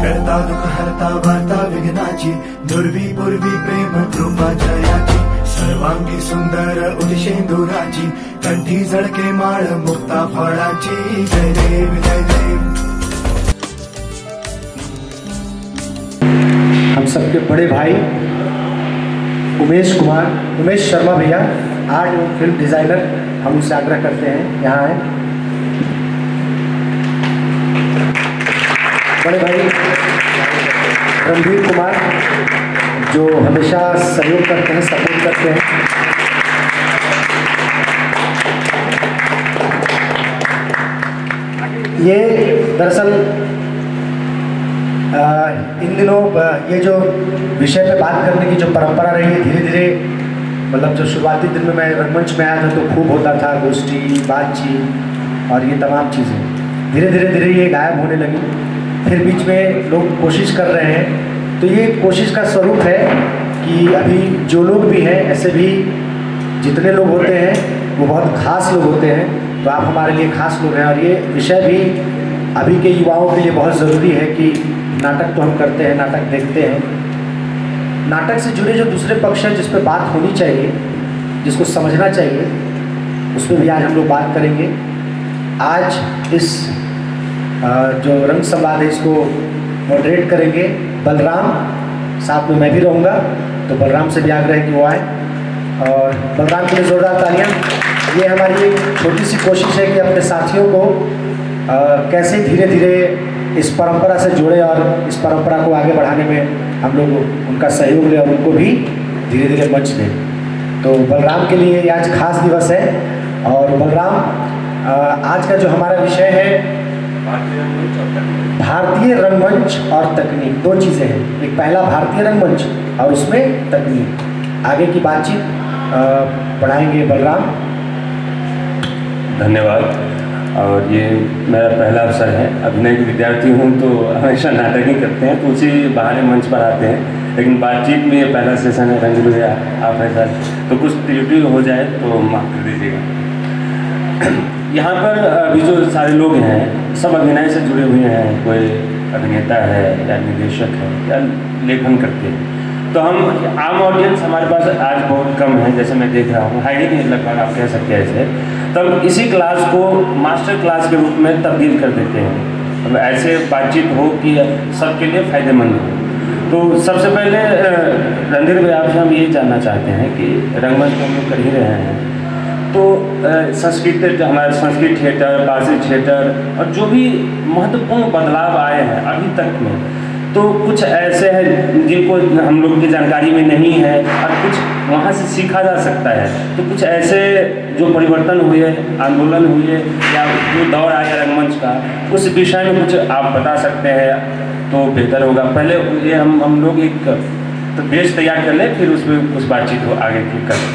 करता दुःख हरता वार्ता विघ्नाची दुर्वी पूर्वी प्रेम कृपा जयाची सर्वांगी सुंदर उदिशेंदुराची कंठी झळके माळ मुक्ता फळाची जय देव जय देव। हम सबके बड़े भाई उमेश शर्मा भैया आर्ट एवं फिल्म डिज़ाइनर, हम उनसे आग्रह करते हैं यहाँ आए। बड़े भाई रणधीर कुमार जो हमेशा सहयोग करते हैं, सपोर्ट करते हैं। ये दरअसल इन दिनों ये जो विषय पे बात करने की जो परंपरा रही है, धीरे धीरे मतलब जो शुरुआती दिन में मैं रंगमंच में आया था तो खूब होता था गोष्ठी, बातचीत और ये तमाम चीज़ें, धीरे धीरे ये गायब होने लगी। फिर बीच में लोग कोशिश कर रहे हैं, तो ये कोशिश का स्वरूप है कि अभी जो लोग भी हैं, ऐसे भी जितने लोग होते हैं वो बहुत ख़ास लोग होते हैं, तो आप हमारे लिए ख़ास लोग हैं। और ये विषय भी अभी के युवाओं के लिए बहुत ज़रूरी है कि नाटक तो हम करते हैं, नाटक देखते हैं, नाटक से जुड़े जो दूसरे पक्ष हैं जिस पर बात होनी चाहिए, जिसको समझना चाहिए, उस पर भी आज हम लोग बात करेंगे। आज इस जो रंग संवाद है इसको मॉडरेट करेंगे बलराम, साथ में मैं भी रहूँगा, तो बलराम से भी आग्रह है कि वो आए और बलराम के लिए जोरदार तालियाँ। ये हमारी एक छोटी सी कोशिश है कि अपने साथियों को कैसे धीरे धीरे इस परंपरा से जोड़े और इस परंपरा को आगे बढ़ाने में हम लोग उनका सहयोग लें और उनको भी धीरे धीरे मंच दें। तो बलराम के लिए आज खास दिवस है। और बलराम, आज का जो हमारा विषय है भारतीय रंगमंच और तकनीक, दो चीज़ें हैं, एक पहला भारतीय रंगमंच और उसमें तकनीक। आगे की बातचीत बढ़ाएंगे बलराम। धन्यवाद। और ये मेरा पहला अवसर है, अभिनय के विद्यार्थी हूँ तो हमेशा नाटक ही करते हैं, तो उसी बहाने मंच पर आते हैं, लेकिन बातचीत में ये पहला सेशन है। रंजित भैया आप है सर, तो कुछ त्रुटि हो जाए तो माफ़ कर दीजिएगा। यहाँ पर अभी जो सारे लोग हैं सब अभिनय से जुड़े हुए हैं, कोई अभिनेता है या निर्देशक है या लेखन करते हैं, तो हम आम ऑडियंस हमारे पास आज बहुत कम है, जैसे मैं देख रहा हूँ, हाई नहीं लगभग आप कह सकते हैं ऐसे। तब इसी क्लास को मास्टर क्लास के रूप में तब्दील कर देते हैं, अब ऐसे बातचीत हो कि सबके लिए फ़ायदेमंद हो। तो सबसे पहले रणधीर भाई आपसे हम ये जानना चाहते हैं कि रंगमंच को हम लोग कर ही रहे हैं, तो संस्कृत, हमारे संस्कृत थिएटर, पारसी थिएटर और जो भी महत्वपूर्ण बदलाव आए हैं अभी तक में, तो कुछ ऐसे हैं जिनको हम लोग की जानकारी में नहीं है और कुछ वहाँ से सीखा जा सकता है, तो कुछ ऐसे जो परिवर्तन हुए, आंदोलन हुए या जो दौर आया रंगमंच का, उस विषय में कुछ आप बता सकते हैं तो बेहतर होगा। पहले ये हम लोग एक तो बेस तैयार कर लें, फिर उसमें कुछ बातचीत हो आगे की करें।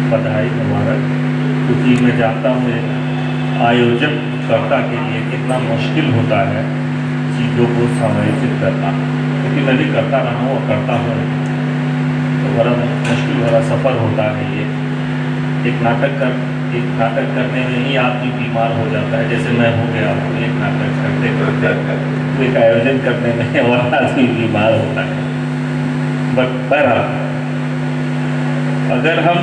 बधाई मुबारक, क्योंकि मैं जानता हूँ आयोजक कर्ता के लिए कितना मुश्किल होता है चीज़ों को समायोजित करना, क्योंकि मैं भी करता रहा हूँ और करता हूँ, तो बड़ा मुश्किल भरा सफ़र होता है ये। एक नाटक करने में ही आदमी बीमार हो जाता है, जैसे मैं हो गया हूँ एक नाटक करते करते, तो एक आयोजन करने में और आदमी बीमार होता है। बहरहाल अगर हम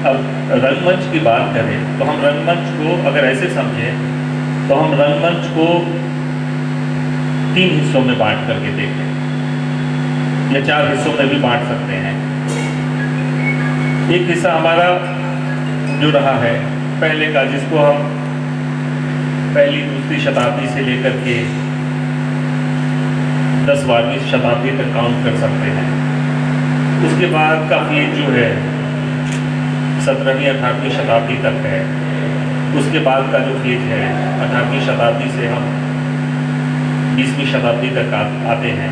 अब रंगमंच की बात करें तो हम रंगमंच को अगर ऐसे समझें तो हम रंगमंच को 3 हिस्सों में बांट करके देखें या 4 हिस्सों में भी बांट सकते हैं। एक हिस्सा हमारा जो रहा है पहले का, जिसको हम पहली दूसरी शताब्दी से लेकर के 10-12वीं शताब्दी तक काउंट कर सकते हैं। उसके बाद का फेज जो है 17वीं-18वीं शताब्दी तक है। उसके बाद का जो फेज है 18वीं शताब्दी से हम 20वीं शताब्दी तक आते हैं।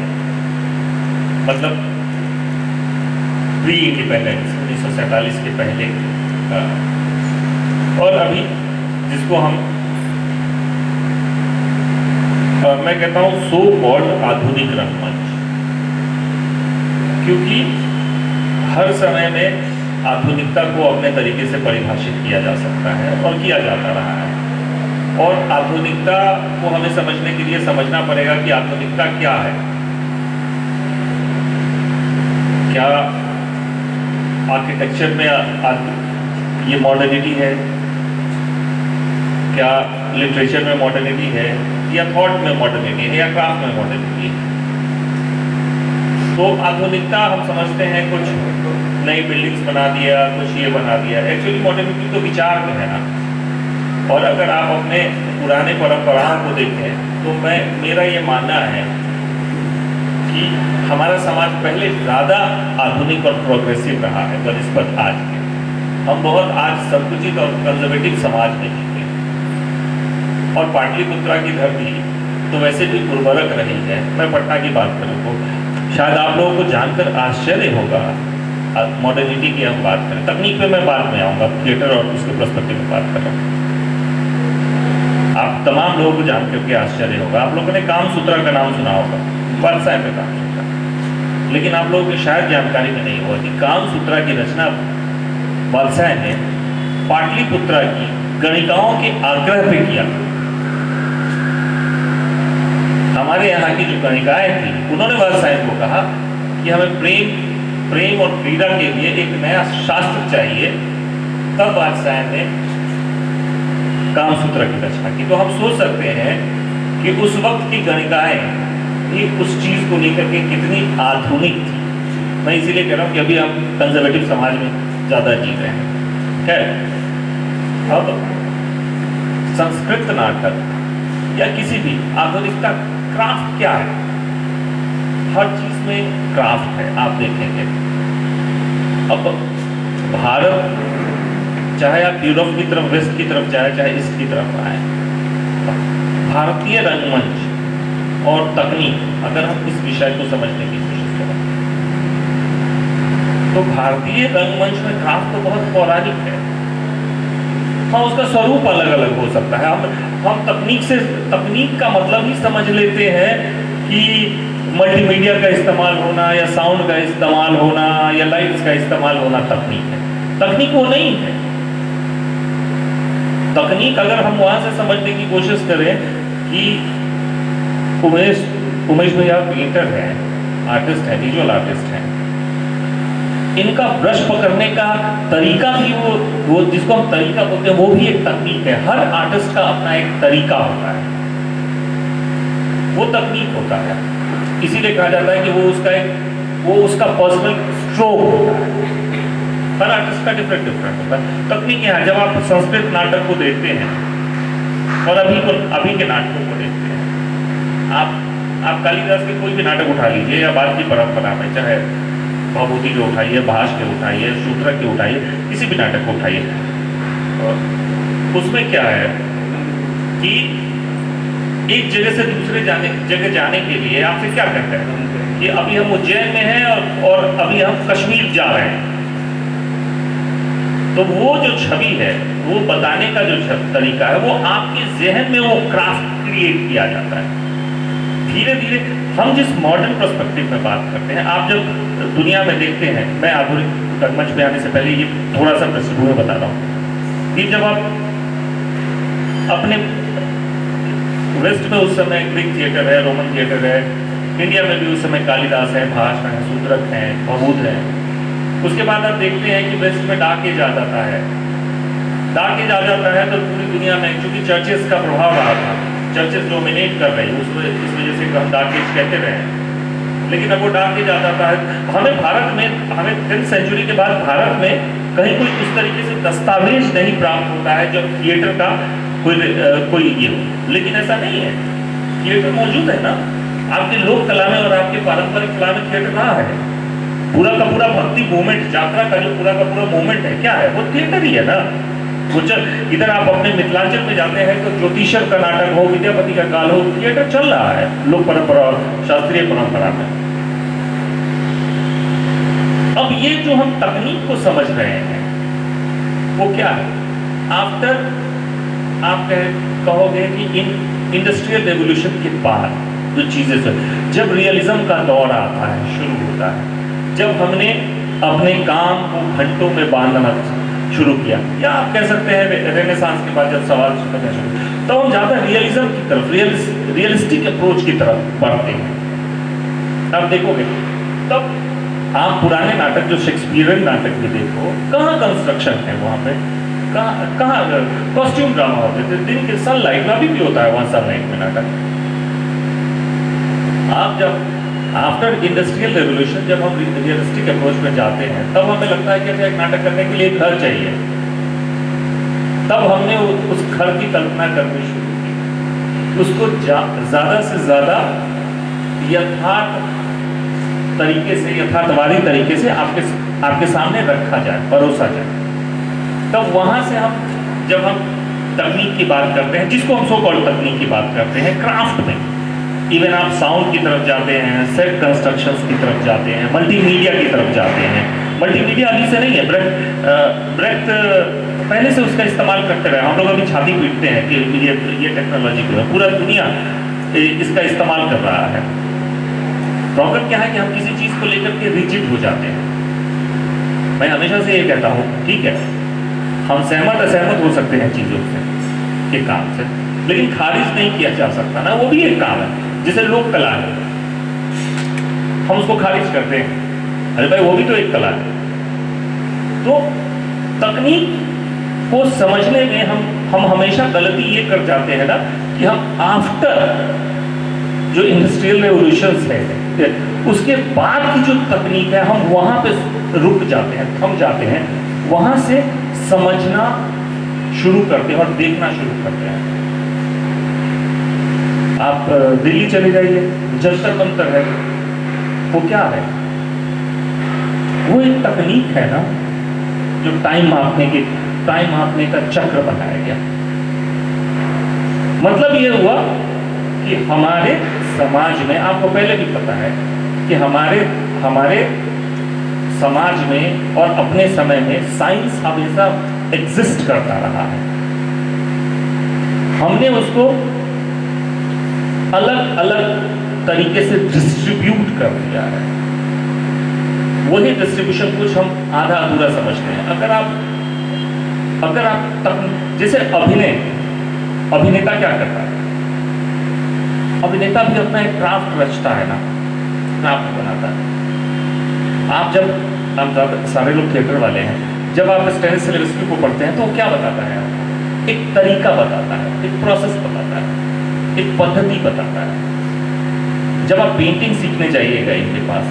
मतलब प्री इंडिपेंडेंस 1947 के पहले और अभी जिसको हम मैं कहता हूँ सो कॉल्ड आधुनिक रंगमंच, क्योंकि हर समय में आधुनिकता को अपने तरीके से परिभाषित किया जा सकता है और किया जाता रहा है। और आधुनिकता को हमें समझने के लिए समझना पड़ेगा कि आधुनिकता क्या है। क्या आर्किटेक्चर में ये मॉडर्निटी है, क्या लिटरेचर में मॉडर्निटी है, या थॉट में मॉडर्निटी है, या क्राफ्ट में मॉडर्निटी है। तो आधुनिकता हम समझते हैं कुछ नई बिल्डिंग्स बना दिया, कुछ ये बना दिया। एक्चुअली मॉडर्निटी तो विचार में है ना। और अगर आप अपने पुराने परंपराओं को देखें तो मेरा ये मानना है कि हमारा समाज पहले ज़्यादा आधुनिक और प्रोग्रेसिव रहा है बनिस्बत आज के। हम बहुत आज संकुचित और कंजर्वेटिव समाज में जीते हैं। और पाटलिपुत्रा की धरती तो वैसे भी उर्वरक रही है। मैं पटना की बात करूँ तो शायद आप लोगों को जानकर आश्चर्य होगा, मॉडर्निटी की हम बात करें, तकनीक पे मैं बाद में आऊँगा, थिएटर और उसके पर्सपेक्टिव में बात कर रहा हूँ। आप तमाम लोगों को जान करके आश्चर्य होगा। आप लोगों ने कामसूत्रा का नाम सुना होगा, वालसाई में कामसूत्रा, लेकिन आप लोगों को शायद जानकारी में नहीं होगा कि कामसूत्रा की रचना वालसाई ने पाटलिपुत्रा की गणिकाओं के आग्रह पे किया। हमारे यहाँ की जो गणिकाएं थी उन्होंने वालसाई को कहा कि हमें प्रेम और क्रीड़ा के लिए एक नया शास्त्र चाहिए। तब वालसाई ने कामसूत्र की रचना की। तो हम सोच सकते हैं कि उस वक्त की गणिकाएं भी उस चीज को लेकर के कितनी आधुनिक थी। मैं इसीलिए कह रहा हूँ कि अभी हम कंजर्वेटिव समाज में ज्यादा जी रहे हैं। खैर, अब संस्कृत नाटक या किसी भी आधुनिकता, क्राफ्ट क्या है? हर चीज में क्राफ्ट है। आप देखेंगे अब भारत, चाहे आप यूरोप की तरफ, वेस्ट की तरफ जाए, चाहे ईस्ट की तरफ आए, भारतीय रंगमंच और तकनीक, अगर हम इस विषय को समझने की कोशिश करें तो भारतीय रंगमंच में क्राफ्ट तो बहुत पौराणिक है। हाँ, उसका स्वरूप अलग अलग हो सकता है। हम तकनीक का मतलब ही समझ लेते हैं कि मल्टीमीडिया का इस्तेमाल होना, या साउंड का इस्तेमाल होना, या लाइट्स का इस्तेमाल होना तकनीक है। तकनीक वो नहीं है। तकनीक अगर हम वहां से समझने की कोशिश करें कि उमेश भैया पेंटर हैं, आर्टिस्ट हैं, विजुअल आर्टिस्ट हैं, इनका ब्रश पकड़ने का तरीका भी वो जिसको हम तरीका बोलते हैं, वो भी एक तकनीक है। हर आर्टिस्ट का अपना एक तरीका होता है, वो तकनीक होता है। इसीलिए कहा जाता है कि वो उसका पर्सनल स्ट्रोक होता है। हर आर्टिस्ट का डिफरेंट होता है। तकनीक है। जब आप संस्कृत नाटक को देखते हैं और अभी के नाटकों को देखते हैं, आप कालिदास के कोई भी नाटक उठा लीजिए, या बाद की परंपरा में चाहे भभूति के उठाइए, भाष के उठाइए, शूद्रक के उठाइए, किसी भी नाटक को उठाइए, उसमें क्या है कि एक जगह से दूसरे जगह जाने के लिए आपसे क्या कहते हैं कि अभी हम उज्जैन में हैं और अभी हम कश्मीर जा रहे हैं। तो वो जो छवि है, वो बताने का जो तरीका है, वो आपके जहन में वो क्राफ्ट क्रिएट किया जाता है। धीरे धीरे हम जिस मॉडर्न पर्सपेक्टिव में बात करते हैं, आप जब दुनिया में देखते हैं, मैं आधुनिक रंगमंच पे आने से पहले ये थोड़ा सा पृष्ठभूमि बता रहा हूँ कि जब आप अपने वेस्ट में उस समय ग्रीक थिएटर है, रोमन थिएटर है, इंडिया में भी उस समय कालिदास है, भाष है, शूद्रक है, भभूत है। उसके बाद आप देखते हैं कि वेस्ट में डाक एज आ जाता है। डाक एज आ जाता है तो पूरी दुनिया में, क्योंकि चर्चेस का प्रभाव रहा था, चर्चेस डोमिनेट कर रही, इस वजह से हम डाक एज कहते रहे। लेकिन अब वो डाक एज आ जाता है। हमें 10th सेंचुरी के बाद भारत में कहीं कोई इस तरीके से दस्तावेज नहीं प्राप्त होता है जब थिएटर का कोई ये हो। लेकिन ऐसा नहीं है, थिएटर मौजूद है ना। आपके लोक कला में और आपके पारंपरिक कला में थिएटर रहा है। पूरा का पूरा भक्ति मूवमेंट, यात्रा का जो पूरा का पूरा मूवमेंट है, क्या है वो? थिएटर ही है ना। इधर आप अपने मिथिलांचल में जाते हैं तो ज्योतिषर का नाटक हो, विद्यापति का काल हो, थिएटर चल रहा है लोक परंपरा और शास्त्रीय परंपरा में। अब ये जो हम तकनीक को समझ रहे हैं वो क्या है? आफ्टर आप कहोगे कि इंडस्ट्रियल रेवोल्यूशन के बाद जो चीजें जब रियलिज्म का दौर आता है, शुरू होता है, जब हमने अपने काम को घंटों में बांधना शुरू किया, या आप कह सकते हैं रेनेसांस के बाद जब सवाल करना शुरू, तो हम ज्यादा रियलिज्म की तरफ, रियलिस्टिक अप्रोच की तरफ बढ़ते हैं। अब देखोगे तब आप पुराने नाटक जो शेक्सपियरियन नाटक भी देखो, कहाँ कंस्ट्रक्शन है वहाँ पे, कहाँ कॉस्ट्यूम ड्रामा होते थे, दिन के सनलाइट में, अभी भी होता है वहाँ सनलाइट में नाटक। आप जब आफ्टर इंडस्ट्रियल रेवोल्यूशन जब हम रियलिस्टिक अप्रोच में जाते हैं, तब हमें लगता है कि एक नाटक करने के लिए एक घर चाहिए। तब हमने उस घर की कल्पना करनी शुरू की, उसको ज्यादा से ज्यादा यथार्थवादी तरीके से आपके सामने रखा जाए, परोसा जाए। तब वहां से जब हम तकनीक की बात करते हैं, जिसको हम सो कॉल्ड तकनीक की बात करते हैं, क्राफ्ट में इवन आप साउंड की तरफ जाते हैं, सेट कंस्ट्रक्शंस की तरफ जाते हैं, मल्टीमीडिया की तरफ जाते हैं। मल्टीमीडिया अभी से नहीं है, ब्रेक्ट पहले से उसका इस्तेमाल करते रहे। हम लोग अभी छाती पीटते हैं कि ये टेक्नोलॉजी को पूरा दुनिया इसका इस्तेमाल कर रहा है। प्रॉब्लम क्या है कि हम किसी चीज को लेकर के रिजिड हो जाते हैं। मैं हमेशा से ये कहता हूँ, ठीक है, हम सहमत असहमत हो सकते हैं चीजों से, के काम से, लेकिन खारिज नहीं किया जा सकता ना, वो भी एक काम है। जैसे लोक कला है, हम उसको खारिज करते हैं, अरे भाई वो भी तो एक कला है। तो तकनीक को समझने में हम हमेशा गलती ये कर जाते हैं ना कि हम आफ्टर जो इंडस्ट्रियल रेवोल्यूशन है उसके बाद की जो तकनीक है, हम वहां पे रुक जाते हैं, थम जाते हैं, वहां से समझना शुरू करते हैं और देखना शुरू करते हैं। आप दिल्ली चले जाइए, जंतर मंतर है, वो क्या है? वो एक तकनीक है ना, जो टाइम मापने का चक्र बनाया गया। मतलब ये हुआ कि हमारे समाज में, आपको पहले भी पता है कि हमारे समाज में और अपने समय में साइंस हमेशा एग्जिस्ट करता रहा है। हमने उसको अलग अलग तरीके से डिस्ट्रीब्यूट कर दिया है। वही डिस्ट्रीब्यूशन कुछ हम आधा अधूरा समझते हैं। अगर आप जैसे अभिनेता क्या करता है? अभिनेता भी अपना एक क्राफ्ट रचता है ना, क्राफ्ट बनाता है। आप जब सारे लोग थिएटर वाले हैं, जब आप स्टेनिस्लॉवस्की को पढ़ते हैं तो वो क्या बताता है? एक तरीका बताता है, एक प्रोसेस बताता है, एक पद्धति बताता है। जब आप पेंटिंग सीखने जाइएगा इनके पास,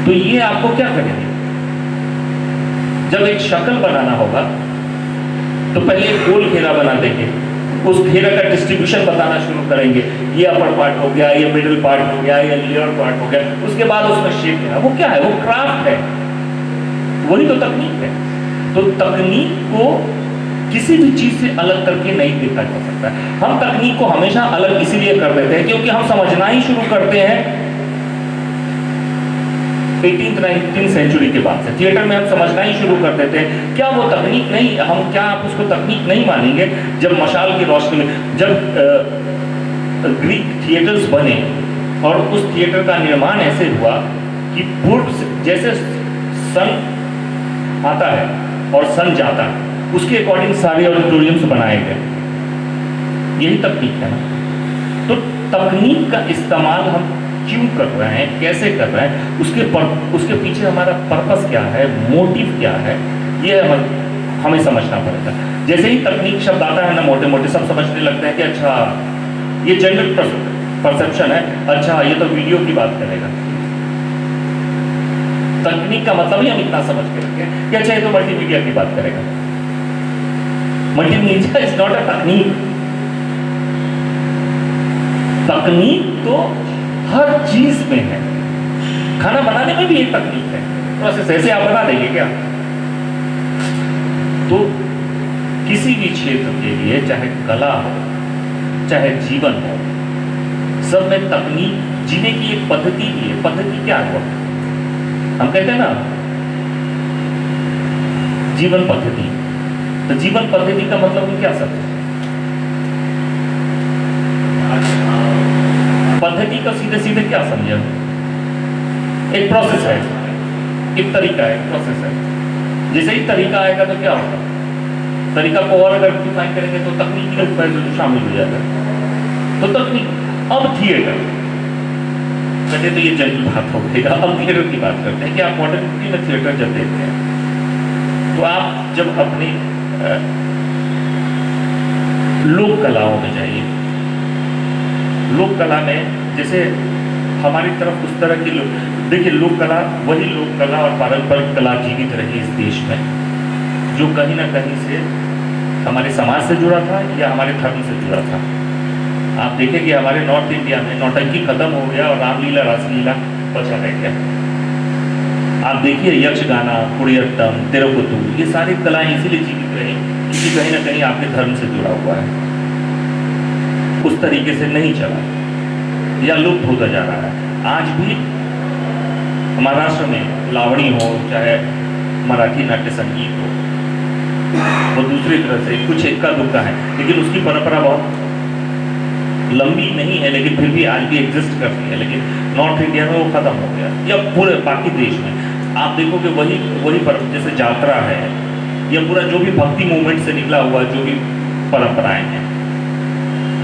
तो ये आपको क्या करेंगे? जब एक शक्ल बनाना होगा तो पहले एक गोल घेरा बना देंगे, उस घेरा का डिस्ट्रीब्यूशन बताना शुरू करेंगे। ये अपर पार्ट हो गया, ये मिडिल पार्ट हो गया, ये लोअर पार्ट हो गया, उसके बाद उसमें शेप देना। वो क्या है? वो क्राफ्ट है, वही तो तकनीक है। तो तकनीक को किसी भी चीज से अलग करके नहीं देखा जा सकता। हम तकनीक को हमेशा अलग इसीलिए कर देते हैं क्योंकि हम समझना ही शुरू करते हैं 18th-19th सेंचुरी के बाद से। थिएटर में हम समझना ही शुरू कर देते हैं। क्या वो तकनीक नहीं, क्या आप उसको तकनीक नहीं मानेंगे? जब मशाल की रोशनी में, जब ग्रीक थिएटर्स बने और उस थिएटर का निर्माण ऐसे हुआ कि पूर्व जैसे सन आता है और सन जाता है, उसके अकॉर्डिंग सारे ऑडिटोरियम्स बनाए गए। यही तकनीक है ना। तो तकनीक का इस्तेमाल हम क्यों कर रहे हैं, कैसे कर रहे हैं, उसके पीछे हमारा पर्पस क्या है, मोटिव क्या है, ये हमें समझना पड़ेगा। जैसे ही तकनीक शब्द आता है ना, मोटे मोटे सब समझने लगते हैं कि अच्छा ये जनरल परसेप्शन है, अच्छा ये तो वीडियो की बात करेगा। तकनीक का मतलब ही हम इतना समझ के रखते हैं कि अच्छा ये तो मल्टीमीडिया की बात करेगा। मल्टीमीडिया इज नॉट अ तकनीक। तकनीक तो हर चीज में है। खाना बनाने में भी एक तकनीक है, प्रोसेस। ऐसे आप बना देंगे क्या? तो किसी भी क्षेत्र के लिए, चाहे कला हो चाहे जीवन हो, सब में तकनीक, जीने की एक पद्धति भी है। पद्धति क्या है? हम कहते हैं ना जीवन पद्धति, तो जीवन पद्धति का मतलब क्या समझे? पद्धति का सीधे सीधे क्या समझे? एक प्रोसेस है, एक तरीका है, एक प्रोसेस है। जैसे ही तरीका आएगा तो क्या होगा? तरीका को और अगर डिफाइन करेंगे तो तकनीकी रूप में शामिल हो जाएगा। तो तकनीक, अब थिएटर, कहते तो ये जनरल बात हो गई। अब थिएटर की बात करते हैं कि आप मॉडर्निटी में थिएटर जब देखते हैं तो आप जब अपनी लोक कलाओं में जाइए, लोक कला में जैसे हमारी तरफ उस तरह की देखिए, लोक कला वही लोक कला और पारंपरिक कला जीवित रही इस देश में जो कहीं ना कहीं से हमारे समाज से जुड़ा था या हमारे धर्म से जुड़ा था। आप देखें कि हमारे नॉर्थ इंडिया में नौटंकी खत्म हो गया और रामलीला रासलीला बचा रह गया। आप देखिए यक्षगाना, कुडियाट्टम, तेरुकुतु, ये सारी कलाएं इसीलिए जीवित रही क्योंकि कहीं ना कहीं आपके धर्म से जुड़ा हुआ है, उस तरीके से नहीं चला या लुप्त होता जा रहा है। आज भी महाराष्ट्र में लावणी हो, चाहे मराठी नाट्य संगीत हो, वो दूसरी तरह से कुछ इक्का दुक्का है, लेकिन उसकी परंपरा बहुत लंबी नहीं है, लेकिन फिर भी आज भी एग्जिस्ट करती है। लेकिन नॉर्थ इंडिया में वो खत्म हो गया या पूरे बाकी देश में आप देखोगे वही जैसे यात्रा है या पूरा जो भी भक्ति मूवमेंट से निकला हुआ जो भी परंपराएं हैं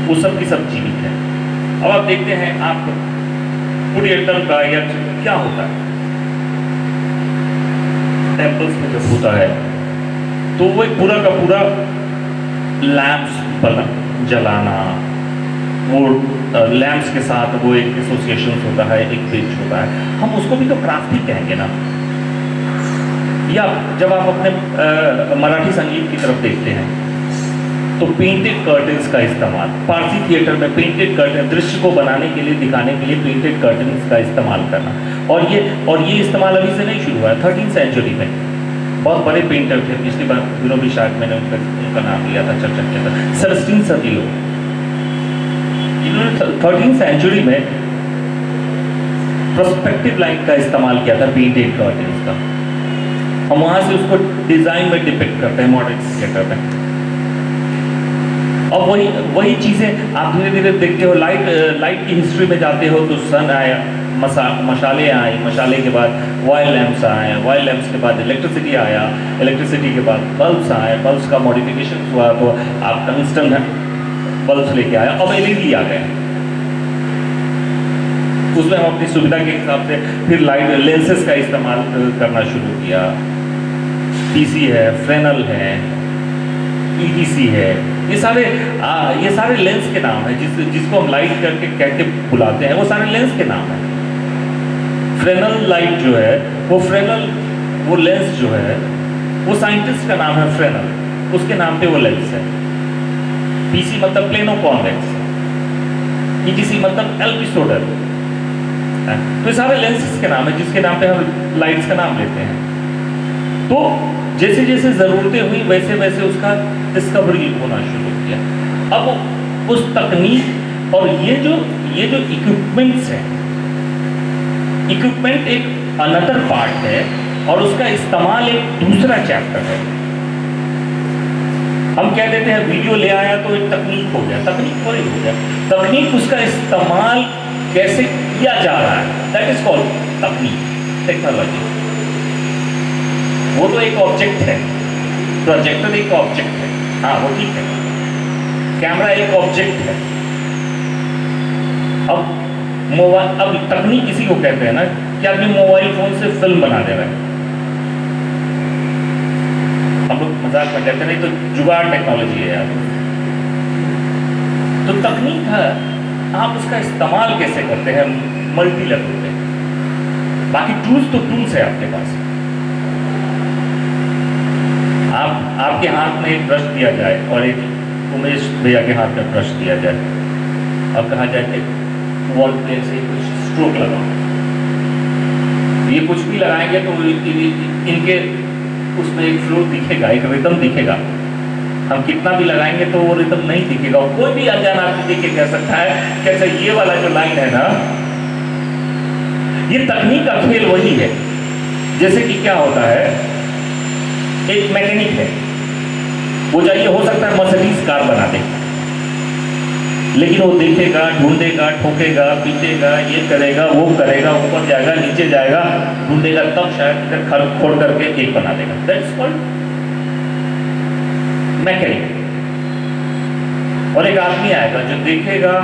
वो सब की सब जीवित है। अब आप देखते हैं आप कुडियाट्टम का या क्या होता है टेम्पल्स में जब होता है तो वो एक पूरा का पूरा लैंप्स जलाना, वो लैंप्स के साथ वो एक एसोसिएशन होता है, एक बेंच होता है, हम उसको भी तो क्राफ्ट ही कहेंगे ना। या जब आप अपने मराठी संगीत की तरफ देखते हैं तो पेंटेड कर्टन्स का इस्तेमाल, पारसी थिएटर में पेंटेड कर्टन, दृश्य को बनाने के लिए, दिखाने के लिए पेंटेड कर्टन्स का इस्तेमाल करना, और ये इस्तेमाल अभी से नहीं शुरू हुआ है। 13th सेंचुरी में बहुत बड़े पेंटर थे, पिछली बार दिनों भी शायद मैंने उनका नाम लिया था, चर्चा किया था, सेलेस्टीन सतीलो। इन्होंने 13th सेंचुरी में पर्सपेक्टिव लाइट का इस्तेमाल किया था पेंटेड कर्टन्स का, हम वहां से उसको डिजाइन में डिपिक्ट करते हैं मॉडर्न थिएटर में। और वही चीजें आप धीरे धीरे देखते हो, लाइट की हिस्ट्री में जाते हो तो सन आया, मशाले आए, मशाले के बाद ऑयल लैंप्स आए, ऑयल लैंप्स के बाद इलेक्ट्रिसिटी आया, इलेक्ट्रिसिटी के बाद बल्ब्स आए, बल्ब्स का मॉडिफिकेशन हुआ तो आप टंगस्टन बल्ब्स लेके आया, अब एलईडी आ गए। उसमें हम अपनी सुविधा के हिसाब से फिर लाइट लेंसेज का इस्तेमाल करना शुरू किया। पीसी है, फ्रेनल है, ईटीसी है, ये सारे लेंस के नाम है जिसको हम लाइट करके कह के बुलाते हैं, वो सारे लेंस के नाम है। फ्रेनल लाइट जो है वो लेंस जो है वो साइंटिस्ट का नाम है फ्रेनल, उसके नाम पे वो लेंस है। पीसी मतलब प्लेनो कॉन्वेक्स, ईटीसी मतलब एल्पिसोडल, तो ये सारे लेंसेज के नाम है जिसके नाम पे हम लाइट्स का नाम लेते हैं। तो जैसे जैसे जरूरतें हुई वैसे वैसे उसका डिस्कवरी होना शुरू किया। अब उस तकनीक और ये जो इक्विपमेंट्स हैं, इक्विपमेंट एक अनदर पार्ट है और उसका इस्तेमाल एक दूसरा चैप्टर है। हम कह देते हैं वीडियो ले आया तो एक तकनीक हो गया, तकनीक थोड़ी हो गया, तकनीक उसका इस्तेमाल कैसे किया जा रहा है, दैट इज कॉल्ड तकनीक, टेक्नोलॉजी। वो तो एक ऑब्जेक्ट है, प्रोजेक्टर एक ऑब्जेक्ट है, हाँ वो ठीक है, कैमरा एक ऑब्जेक्ट है। अब तकनीक इसी को कहते हैं ना कि आदमी मोबाइल फोन से फिल्म बना दे रहा है। हम लोग मजाक में कहते नहीं तो जुगाड़ टेक्नोलॉजी है यार। तो तकनीक है, आप उसका इस्तेमाल कैसे करते हैं मल्टी लेवल पे। बाकी टूल्स तो टूल्स है आपके पास। आपके हाथ में एक ब्रश दिया जाए और एक उमेश भैया के हाथ में ब्रश दिया जाए और कहा जाए कि वॉल पे से कुछ स्ट्रोक लगाओ, ये कुछ भी लगाएंगे तो इनके उसमें एक फ्लो दिखेगा, एक रिदम दिखेगा। हम कितना भी लगाएंगे तो वो रिदम नहीं दिखेगा। कोई भी अनजान आदमी देख के कह सकता है कैसे ये वाला जो लाइन है ना, ये तकनीक का खेल वही है। जैसे कि क्या होता है, एक मैकेनिक है, वो चाहिए हो सकता है मर्सिडीज कार बना दे, लेकिन वो देखेगा, ढूंढेगा, ठोकेगा, पीटेगा, ये करेगा, वो करेगा, ऊपर जाएगा, नीचे जाएगा, ढूंढेगा, तब शायद खोल करके एक बना देगा। That's called mechanic. और एक आदमी आएगा जो देखेगा,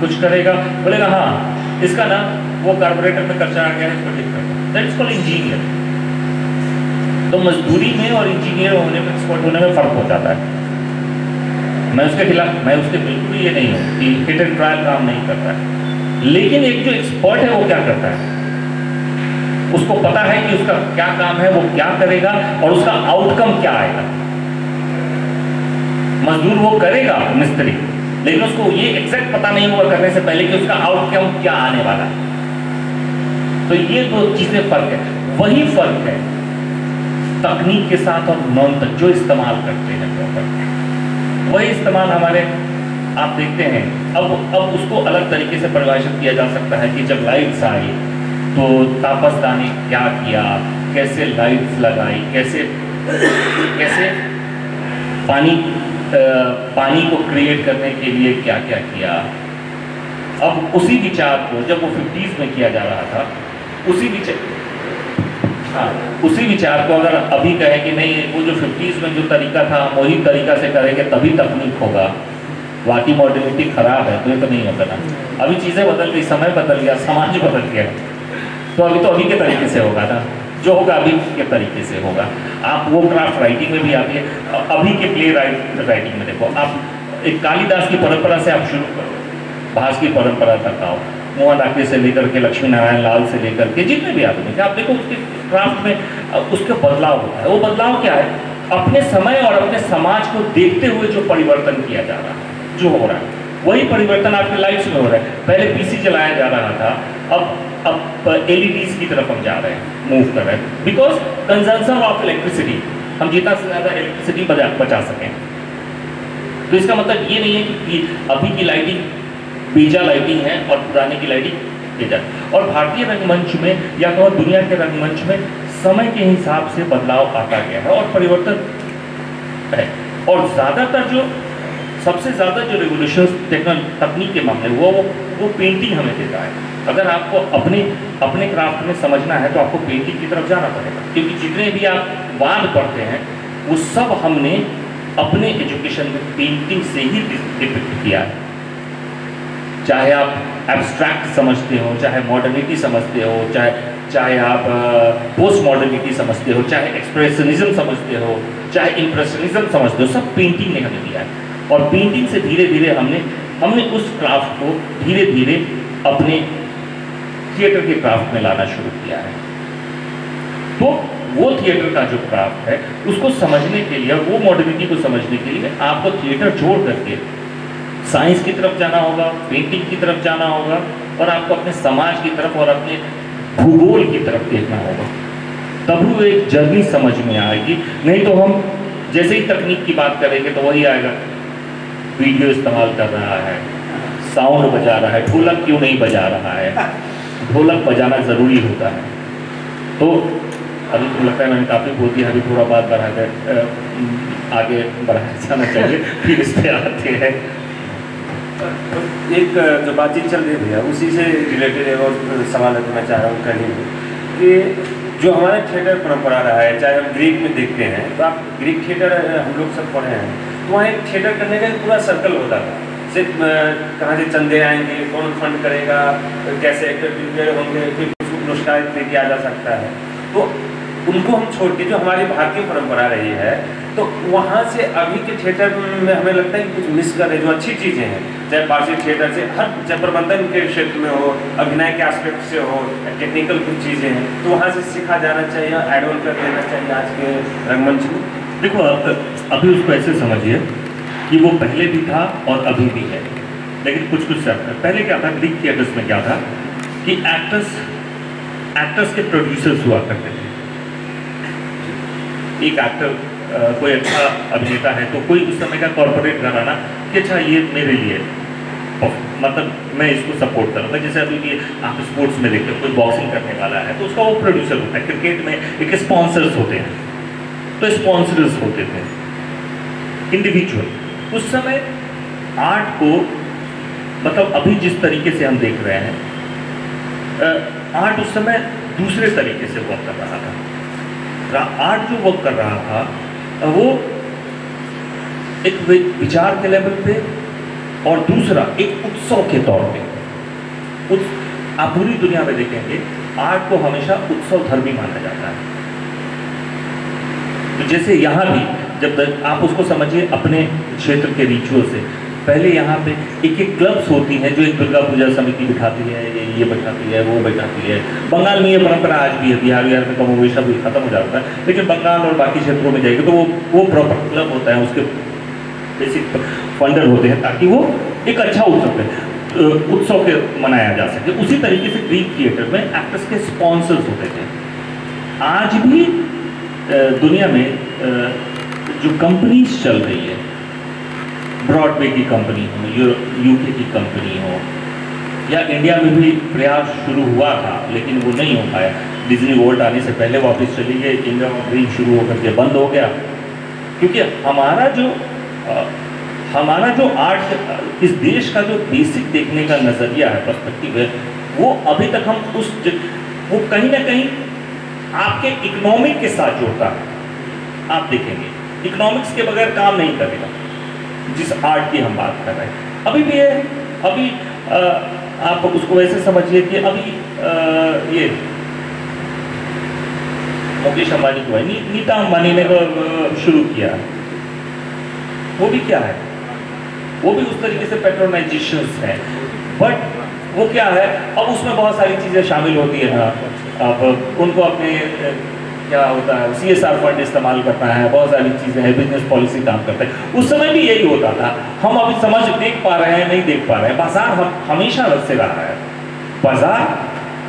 कुछ करेगा, बोलेगा हाँ इसका ना वो कार्बोरेटर में कच्चा आ गया है, इसको ठीक कर दो। That's called engineer. तो मजदूरी में और इंजीनियर होने में, एक्सपर्ट होने में फर्क हो जाता है। मैं उसके खिलाफ, मैं उसके बिल्कुल ये नहीं हूँ कि हिट एंड ट्रायल काम नहीं करता है, लेकिन एक जो एक्सपर्ट है वो क्या करता है, उसको पता है कि उसका क्या काम है, वो क्या करेगा और उसका आउटकम क्या आएगा। मजदूर वो करेगा, मिस्त्री, लेकिन उसको ये एग्जैक्ट पता नहीं होगा करने से पहले कि उसका आउटकम क्या आने वाला है। तो ये दो चीजें फर्क है। वही फर्क है तकनीक के साथ और नॉन तक जो इस्तेमाल करते हैं प्रॉपर, वही इस्तेमाल हमारे, आप देखते हैं अब उसको अलग तरीके से परिभाषित किया जा सकता है कि जब लाइट्स आई तो तापसदा ने क्या किया, कैसे लाइट्स लगाई, कैसे पानी को क्रिएट करने के लिए क्या क्या किया। अब उसी विचार को जब वो 50s में किया जा रहा था, उसी विचार को अगर अभी कहे कि नहीं वो जो 50s में जो तरीका था वही तरीका से करेंगे तभी तकनीक होगा, वाकई मॉडर्निटी खराब है, तो ये तो नहीं होता ना। अभी चीज़ें बदल गई, समय बदल गया, समाज बदल गया, तो अभी के तरीके से होगा ना, जो होगा अभी के तरीके से होगा। आप वो क्राफ्ट राइटिंग में भी आती है, अभी के प्ले राइटिंग में देखो, आप एक कालिदास की परंपरा से आप शुरू करो, भास की परंपरा तक आओ, मोहन आके से लेकर के लक्ष्मी नारायण लाल से लेकर के जितने भी आदमी आप देखो, उसके क्राफ्ट में उसके बदलाव होता है। वो बदलाव क्या है, अपने समय और अपने समाज को देखते हुए जो परिवर्तन किया जा रहा है, जो हो रहा है, वही परिवर्तन आपके लाइफ्स में हो रहा है। पहले पीसी चलाया जा रहा था, अब एलईडीज की तरफ हम जा रहे हैं, मूव कर रहे हैं, बिकॉज कंजम्पशन ऑफ इलेक्ट्रिसिटी, हम जितना से ज़्यादा इलेक्ट्रिसिटी बचा सकें। तो इसका मतलब ये नहीं है कि अभी की लाइटिंग बीजा लाइटिंग है और पुराने की लाइटिंग बीजा। और भारतीय रंगमंच में या तो दुनिया के रंगमंच में समय के हिसाब से बदलाव आता गया है और परिवर्तन है। और ज़्यादातर जो सबसे ज़्यादा जो रेवोल्यूशन तकनीक के मामले वो पेंटिंग हमें देता है। अगर आपको अपने क्राफ्ट में समझना है तो आपको पेंटिंग की तरफ जाना पड़ेगा, क्योंकि जितने भी आप वाद पढ़ते हैं वो सब हमने अपने एजुकेशन में पेंटिंग से ही डिपिक्ट किया है। चाहे आप एब्स्ट्रैक्ट समझते हो, चाहे मॉडर्निटी समझते हो, चाहे आप पोस्ट मॉडर्निटी समझते हो, चाहे एक्सप्रेशनिज्म समझते हो, चाहे इम्प्रेशनिज्म समझते हो, सब पेंटिंग ने हमें दिया है। और पेंटिंग से धीरे धीरे हमने उस क्राफ्ट को धीरे धीरे अपने थिएटर के क्राफ्ट में लाना शुरू किया है। तो वो थिएटर का जो क्राफ्ट है उसको समझने के लिए, वो मॉडर्निटी को समझने के लिए आपको थिएटर छोड़ करके साइंस की तरफ जाना होगा, पेंटिंग की तरफ जाना होगा, और आपको अपने समाज की तरफ और अपने भूगोल की तरफ देखना होगा, तभी वो एक जर्नी समझ में आएगी। नहीं तो हम जैसे ही तकनीक की बात करेंगे तो वही आएगा, वीडियो इस्तेमाल कर रहा है, साउंड बजा रहा है, ढोलक क्यों नहीं बजा रहा है, ढोलक बजाना ज़रूरी होता है। तो अभी तो लगता है मैंने काफ़ी बोल दिया, अभी थोड़ा बात आगे बढ़ाया जाना चाहिए, फिर इस पर आते हैं। एक जो बातचीत चल रही है उसी से रिलेटेड एक और सवाल है तो मैं चाह रहा हूँ कहीं कि जो हमारे थिएटर परंपरा रहा है, चाहे हम ग्रीक में देखते हैं, तो आप ग्रीक थिएटर हम लोग सब पढ़े हैं, तो वहाँ एक थिएटर करने का पूरा सर्कल होता था, सिर्फ कहाँ से चंदे आएंगे, कौन फंड करेगा, कैसे एक्टर प्रिपेयर होंगे, फिर उसको पुरस्कार किया जा सकता है। तो उनको हम छोड़ के जो हमारी भारतीय परंपरा रही है, तो वहाँ से अभी के थिएटर में हमें लगता है कि कुछ मिस कर रहे, जो अच्छी चीज़ें हैं, चाहे पारसी थिएटर से, हर चाहे प्रबंधन के क्षेत्र में हो, अभिनय के एस्पेक्ट से हो, टेक्निकल कुछ चीज़ें हैं, तो वहाँ से सीखा जाना चाहिए, ऐड ऑन कर देना चाहिए आज के रंगमंच में। देखो अभी उसको ऐसे समझिए कि वो पहले भी था और अभी भी है, लेकिन कुछ पहले क्या था, ग्रीक थिएटर्स में क्या था कि एक्टर्स के प्रोड्यूसर्स हुआ करते थे। एक एक्टर कोई अच्छा अभिनेता है तो कोई उस समय का कॉर्पोरेट घराना कि अच्छा ये मेरे लिए मतलब मैं इसको सपोर्ट करूँगा। जैसे अभी भी आप स्पोर्ट्स में देखते हो, कोई बॉक्सिंग करने वाला है तो उसका वो प्रोड्यूसर होता है, क्रिकेट में एक स्पॉन्सर्स होते हैं, तो स्पॉन्सर्स होते थे इंडिविजुअल। उस समय आर्ट को मतलब अभी जिस तरीके से हम देख रहे हैं, आर्ट उस समय दूसरे तरीके से वर्क कर रहा था। आर्ट जो वर्क कर रहा था वो एक विचार के लेवल पे, और दूसरा एक उत्सव के तौर पे। आप पूरी दुनिया में देखेंगे आर्ट को हमेशा उत्सव धर्मी माना जाता है। तो जैसे यहाँ भी जब तक आप उसको समझिए अपने क्षेत्र के रिचुअल से, पहले यहाँ पे एक एक क्लब्स होती हैं जो एक दुर्गा पूजा समिति बिठाती है, ये बैठाती है, वो बैठाती है। बंगाल में ये परंपरा आज भी है, बिहार में कम हमेशा भी खत्म हो जाता है, लेकिन बंगाल और बाकी क्षेत्रों में जाएगी तो वो प्रॉपर क्लब होता है, उसके बेसिक फंडर होते हैं ताकि वो एक अच्छा उत्सव के मनाया जा सके। उसी तरीके से ग्रीक थिएटर में एक्टर्स के स्पॉन्सर्स होते थे। आज भी दुनिया में जो कंपनीज चल रही है, ब्रॉडवे की कंपनी हो, यूके की कंपनी हो, या इंडिया में भी प्रयास शुरू हुआ था लेकिन वो नहीं हो पाया। डिज्नी वर्ल्ड आने से पहले वापस चली गई, इंडिया में ड्रीम शुरू होकर के बंद हो गया, क्योंकि हमारा जो आर्ट, इस देश का जो बेसिक देखने का नज़रिया है, पर्सपेक्टिव है, वो अभी तक हम वो कहीं ना कहीं आपके इकोनॉमिक के साथ जोड़ता है। आप देखेंगे इकोनॉमिक्स के बगैर काम नहीं करेगा। जिस आर्ट की हम बात कर रहे हैं अभी भी है, अभी आप उसको वैसे समझिए कि अभी ये मुकेश अंबानी को है, नीता अंबानी ने शुरू किया, वो भी क्या है, वो भी उस तरीके से पैट्रोनाइजेशंस है, बट वो क्या है, अब उसमें बहुत सारी चीज़ें शामिल होती है ना। अब उनको अपने क्या होता है CSR फंड इस्तेमाल करना है, बहुत सारी चीज़ें हैं, बिजनेस पॉलिसी काम करते हैं। उस समय भी यही होता था। हम अभी समझ देख पा रहे हैं, नहीं देख पा रहे हैं। बाजार हमेशा से रहा है। बाजार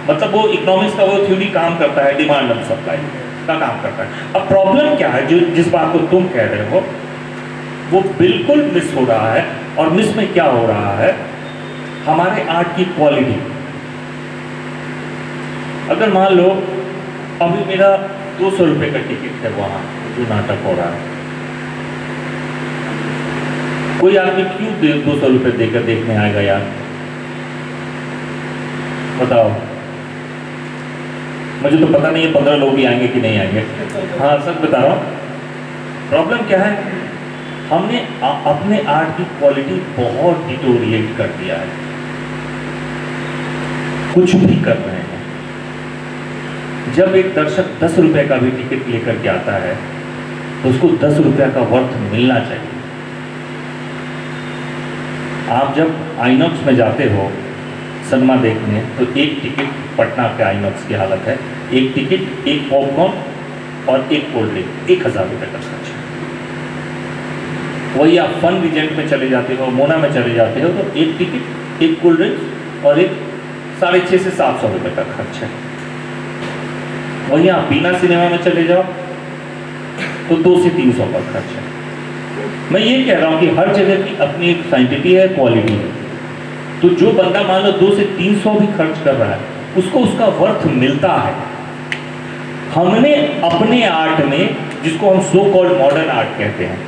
मतलब वो इकोनॉमिक्स का वो थ्योरी काम करता है, डिमांड एंड सप्लाई का काम करता है। अब प्रॉब्लम क्या है, जो जिस बात को तुम कह रहे हो वो बिल्कुल मिस हो रहा है। और मिस में क्या हो रहा है, हमारे आर्ट की क्वालिटी। अगर मान लो अभी मेरा 200 रुपये का टिकट है, वहाँ जो नाटक हो रहा है, कोई आदमी क्यों 200 रुपये देकर देखने आएगा यार, बताओ। मुझे तो पता नहीं है 15 लोग भी आएंगे कि नहीं आएंगे। हाँ सच बता रहा हूँ। प्रॉब्लम क्या है, हमने अपने आर्ट की क्वालिटी बहुत डिटोरिएट कर दिया है। कुछ भी कर रहे हैं। जब एक दर्शक 10 रुपए का भी टिकट लेकर के आता है तो उसको 10 रुपये का वर्थ मिलना चाहिए। आप जब आइनॉक्स में जाते हो सिनेमा देखने, तो एक टिकट, पटना के आइनॉक्स की हालत है, एक टिकट, एक पॉपकॉर्न और एक कोल्ड ड्रिंक, 1000 रुपये का खर्च है। वही आप फन रिजेंट में चले जाते हो, मोना में चले जाते हो, तो एक टिकट, एक कोल्ड ड्रिंक और एक 650 से 700 रुपये का खर्च है। वहीं आप बिना सिनेमा में चले जाओ तो 200 से 300 का खर्च है। मैं ये कह रहा हूँ कि हर जगह की अपनी एक साइंटिफिक है, क्वालिटी है। तो जो बंदा मान लो 200 से 300 भी खर्च कर रहा है, उसको उसका वर्थ मिलता है। हमने अपने आर्ट में, जिसको हम सो कॉल्ड मॉडर्न आर्ट कहते हैं,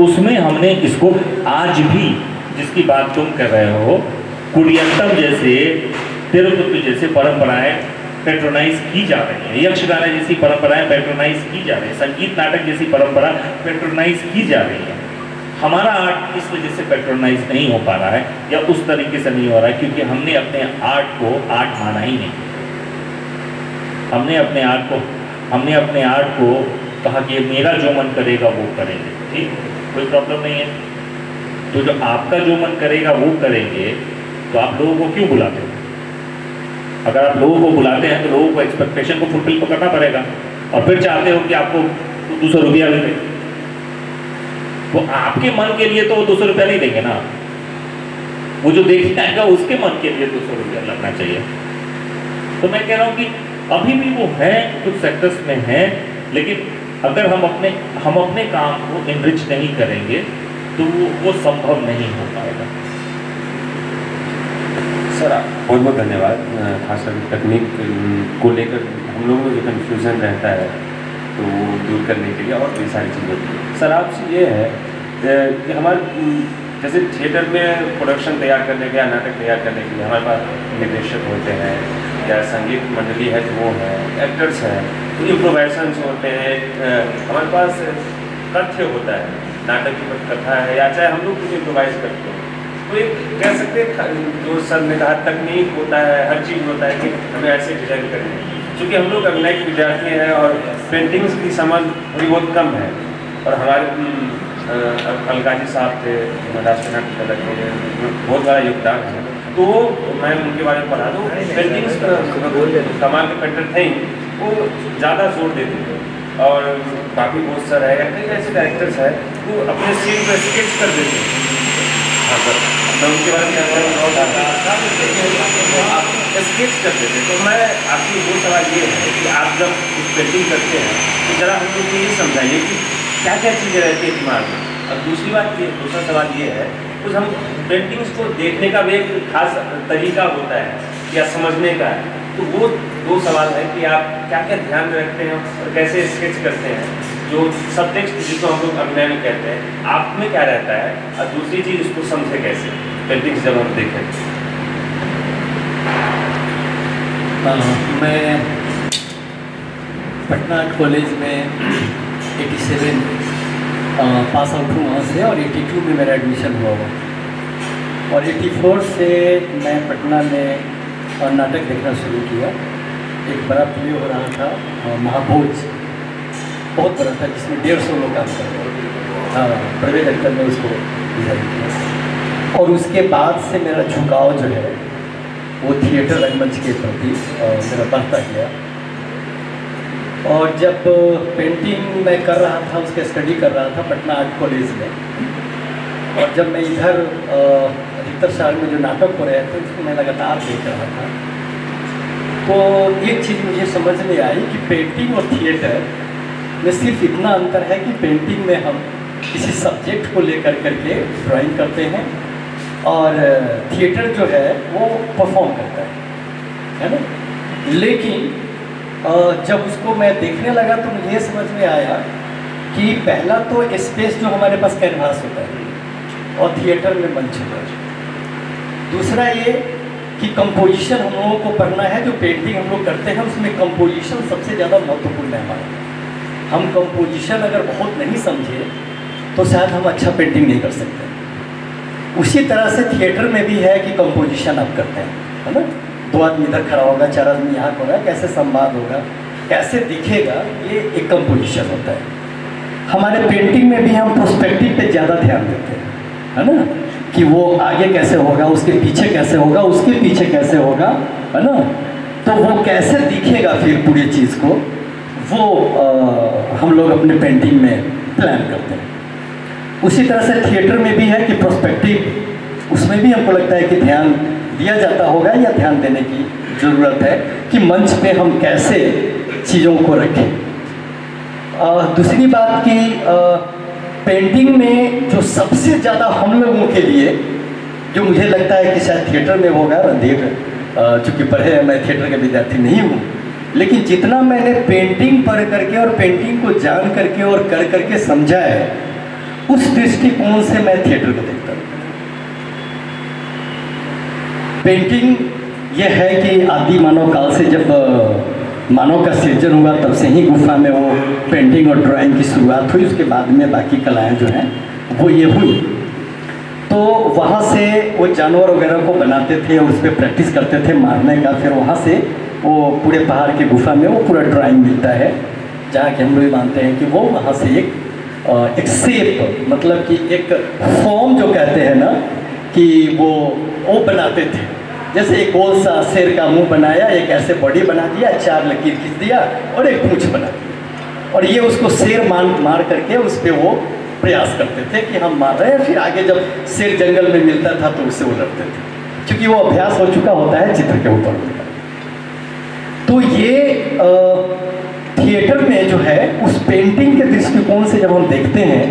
उसमें हमने इसको आज भी, जिसकी बात तुम कर रहे हो, कुडियट्टम जैसे, तिरुपति जैसे परंपराएं पेट्रोनाइज की जा रही है, यक्षगान जैसी परंपराएं पेट्रोनाइज की जा रही है, संगीत नाटक जैसी परंपरा पेट्रोनाइज की जा रही है। हमारा आर्ट इस वजह से पेट्रोनाइज नहीं हो पा रहा है या उस तरीके से नहीं हो रहा है क्योंकि हमने अपने आर्ट को आर्ट माना ही नहीं। हमने अपने आर्ट को कहा कि मेरा जो मन करेगा वो करेंगे, ठीक, कोई प्रॉब्लम नहीं है। तो जो आपका जो मन करेगा वो करेंगे, तो आप लोगों को क्यों बुलाते हो? अगर आप लोगों को बुलाते हैं तो लोगों को एक्सपेक्टेशन को फुलफिल तो करना पड़ेगा, और फिर चाहते हो कि आपको 200 रुपया मिले, वो आपके मन के लिए तो वो 200 रुपया नहीं देंगे ना। वो जो देखने आएगा उसके मन के लिए 200 रुपया लगना चाहिए। तो मैं कह रहा हूँ कि अभी भी वो है, कुछ सेक्टर्स में है, लेकिन अगर हम अपने काम को इनरिच नहीं करेंगे तो वो संभव नहीं हो पाएगा। सर बहुत बहुत धन्यवाद। खासकर तकनीक को लेकर हम लोगों में जो कन्फ्यूज़न रहता है तो वो दूर करने के लिए और कई सारी चीज़ें। सर आपसे ये है कि हमारे जैसे थिएटर में प्रोडक्शन तैयार करने के या नाटक तैयार करने के लिए हमारे पास निर्देशक होते हैं या संगीत मंडली है तो वो है, एक्टर्स हैं, तो इम्प्रोवाइजेशंस होते हैं, हमारे पास तथ्य होता है, नाटक की कथा है या चाहे हम लोग कुछ इम्प्रोवाइज करते हैं। तो एक कह सकते हैं जो सर ने कहा तकनीक होता है, हर चीज़ होता है कि हमें ऐसे डिजाइन करनी है। चूँकि हम लोग अभिनय के विद्यार्थी हैं और पेंटिंग्स की समझ थोड़ी बहुत कम है और हमारे अलका जी साहब थे राष्ट्रीय नाट्य पदक के बहुत बड़ा योगदान है, तो मैं उनके बारे में पढ़ा दूँ। पेंटिंग्स कमाल के पेंटर थे वो ज़्यादा जोर देते थे और काफ़ी बहुत सर है या कई ऐसे डायरेक्टर्स हैं वो अपने सीन पर स्केच कर देते हैं। हाँ सर, मैं उनके बारे में स्केच कर देते हैं। तो मैं आपकी वो सवाल ये है कि आप जब कुछ पेंटिंग करते हैं तो ज़रा हम लोग को ये समझाइए कि क्या क्या चीज़ें रहती है दिमाग में। और दूसरा सवाल ये है कुछ हम पेंटिंग्स को देखने का भी एक खास तरीका होता है या समझने का है, तो वो दो सवाल है कि आप क्या क्या ध्यान रखते हैं और कैसे स्केच करते हैं जो सबटेक्स्ट जिसको हम लोग अभिनय में कहते हैं, आप में क्या रहता है और दूसरी चीज़ इसको समझे कैसे पेंटिंग्स जब हम देखें। मैं पटना आर्ट कॉलेज में 87 पास आउट हूँ वहाँ से और 82 में मेरा एडमिशन हुआ और 84 से मैं पटना में नाटक देखना शुरू किया। एक बड़ा प्ले हो रहा था महाभोज, बहुत बड़ा था जिसमें 150 लोग काम कर रहे थे। हाँ, प्रवेश अख्तर ने उसको डिज़ाइन किया और उसके बाद से मेरा झुकाव जो है वो थिएटर रंगमंच के प्रति मेरा बढ़ता गया। और जब पेंटिंग मैं कर रहा था, उसके स्टडी कर रहा था पटना आर्ट कॉलेज में, और जब मैं इधर अधिकतर शहर में जो नाटक हो रहे थे उसको मैं लगातार देख रहा था, तो एक चीज़ मुझे समझ में आई कि पेंटिंग और थिएटर में सिर्फ इतना अंतर है कि पेंटिंग में हम किसी सब्जेक्ट को लेकर करके ड्राइंग करते हैं और थिएटर जो है वो परफॉर्म करता है ना। लेकिन जब उसको मैं देखने लगा तो मुझे ये समझ में आया कि पहला तो स्पेस जो हमारे पास कैनवास होता है और थिएटर में मंच होता है। दूसरा ये कि कंपोजिशन हम लोगों को पढ़ना है, जो पेंटिंग हम लोग करते हैं उसमें कंपोजिशन सबसे ज़्यादा महत्वपूर्ण है हमारा। हम कंपोजिशन अगर बहुत नहीं समझे तो शायद हम अच्छा पेंटिंग नहीं कर सकते। उसी तरह से थिएटर में भी है कि कंपोजिशन आप करते हैं, है ना। 2 आदमी इधर खड़ा होगा, 4 आदमी यहाँ खड़ा है, कैसे संवाद होगा, कैसे दिखेगा, ये एक कंपोजिशन होता है। हमारे पेंटिंग में भी हम प्रोस्पेक्टिव पे ज़्यादा ध्यान देते हैं, है ना, कि वो आगे कैसे होगा, उसके पीछे कैसे होगा, उसके पीछे कैसे होगा, है ना, तो वो कैसे दिखेगा फिर पूरी चीज़ को, वो हम लोग अपने पेंटिंग में प्लान करते हैं। उसी तरह से थिएटर में भी है कि प्रोस्पेक्टिव, उसमें भी हमको लगता है कि ध्यान दिया जाता होगा या ध्यान देने की ज़रूरत है कि मंच पे हम कैसे चीज़ों को रखें। दूसरी बात कि पेंटिंग में जो सबसे ज़्यादा हम लोगों के लिए जो मुझे लगता है कि शायद थिएटर में होगा, रणधीर चूँकि पढ़े हैं, मैं थिएटर का विद्यार्थी नहीं हूँ, लेकिन जितना मैंने पेंटिंग पढ़ करके और पेंटिंग को जान करके और कर करके समझा है, उस दृष्टिकोण से मैं थिएटर को देखता हूँ। पेंटिंग यह है कि आदि मानव काल से जब मानव का सृजन हुआ तब से ही गुफा में वो पेंटिंग और ड्राइंग की शुरुआत हुई। उसके बाद में बाकी कलाएं जो हैं वो ये हुई। तो वहाँ से वो जानवर वगैरह को बनाते थे, उस पर प्रैक्टिस करते थे मारने का। फिर वहाँ से वो पूरे पहाड़ की गुफा में वो पूरा ड्राइंग मिलता है, जहाँ कि हम लोग मानते हैं कि वो वहाँ से एक शेप, मतलब कि एक फॉर्म जो कहते हैं ना, कि वो बनाते थे। जैसे एक गोल सा शेर का मुंह बनाया, एक ऐसे बॉडी बना दिया, 4 लकीर खींच दिया और एक पूंछ बना दिया, और ये उसको शेर मार करके उस पर वो प्रयास करते थे कि हम मार रहे हैं। फिर आगे जब शेर जंगल में मिलता था तो उससे वो लड़ते थे, क्योंकि वो अभ्यास हो चुका होता है चित्र के ऊपर। तो ये थिएटर में जो है उस पेंटिंग के दृष्टिकोण से जब हम देखते हैं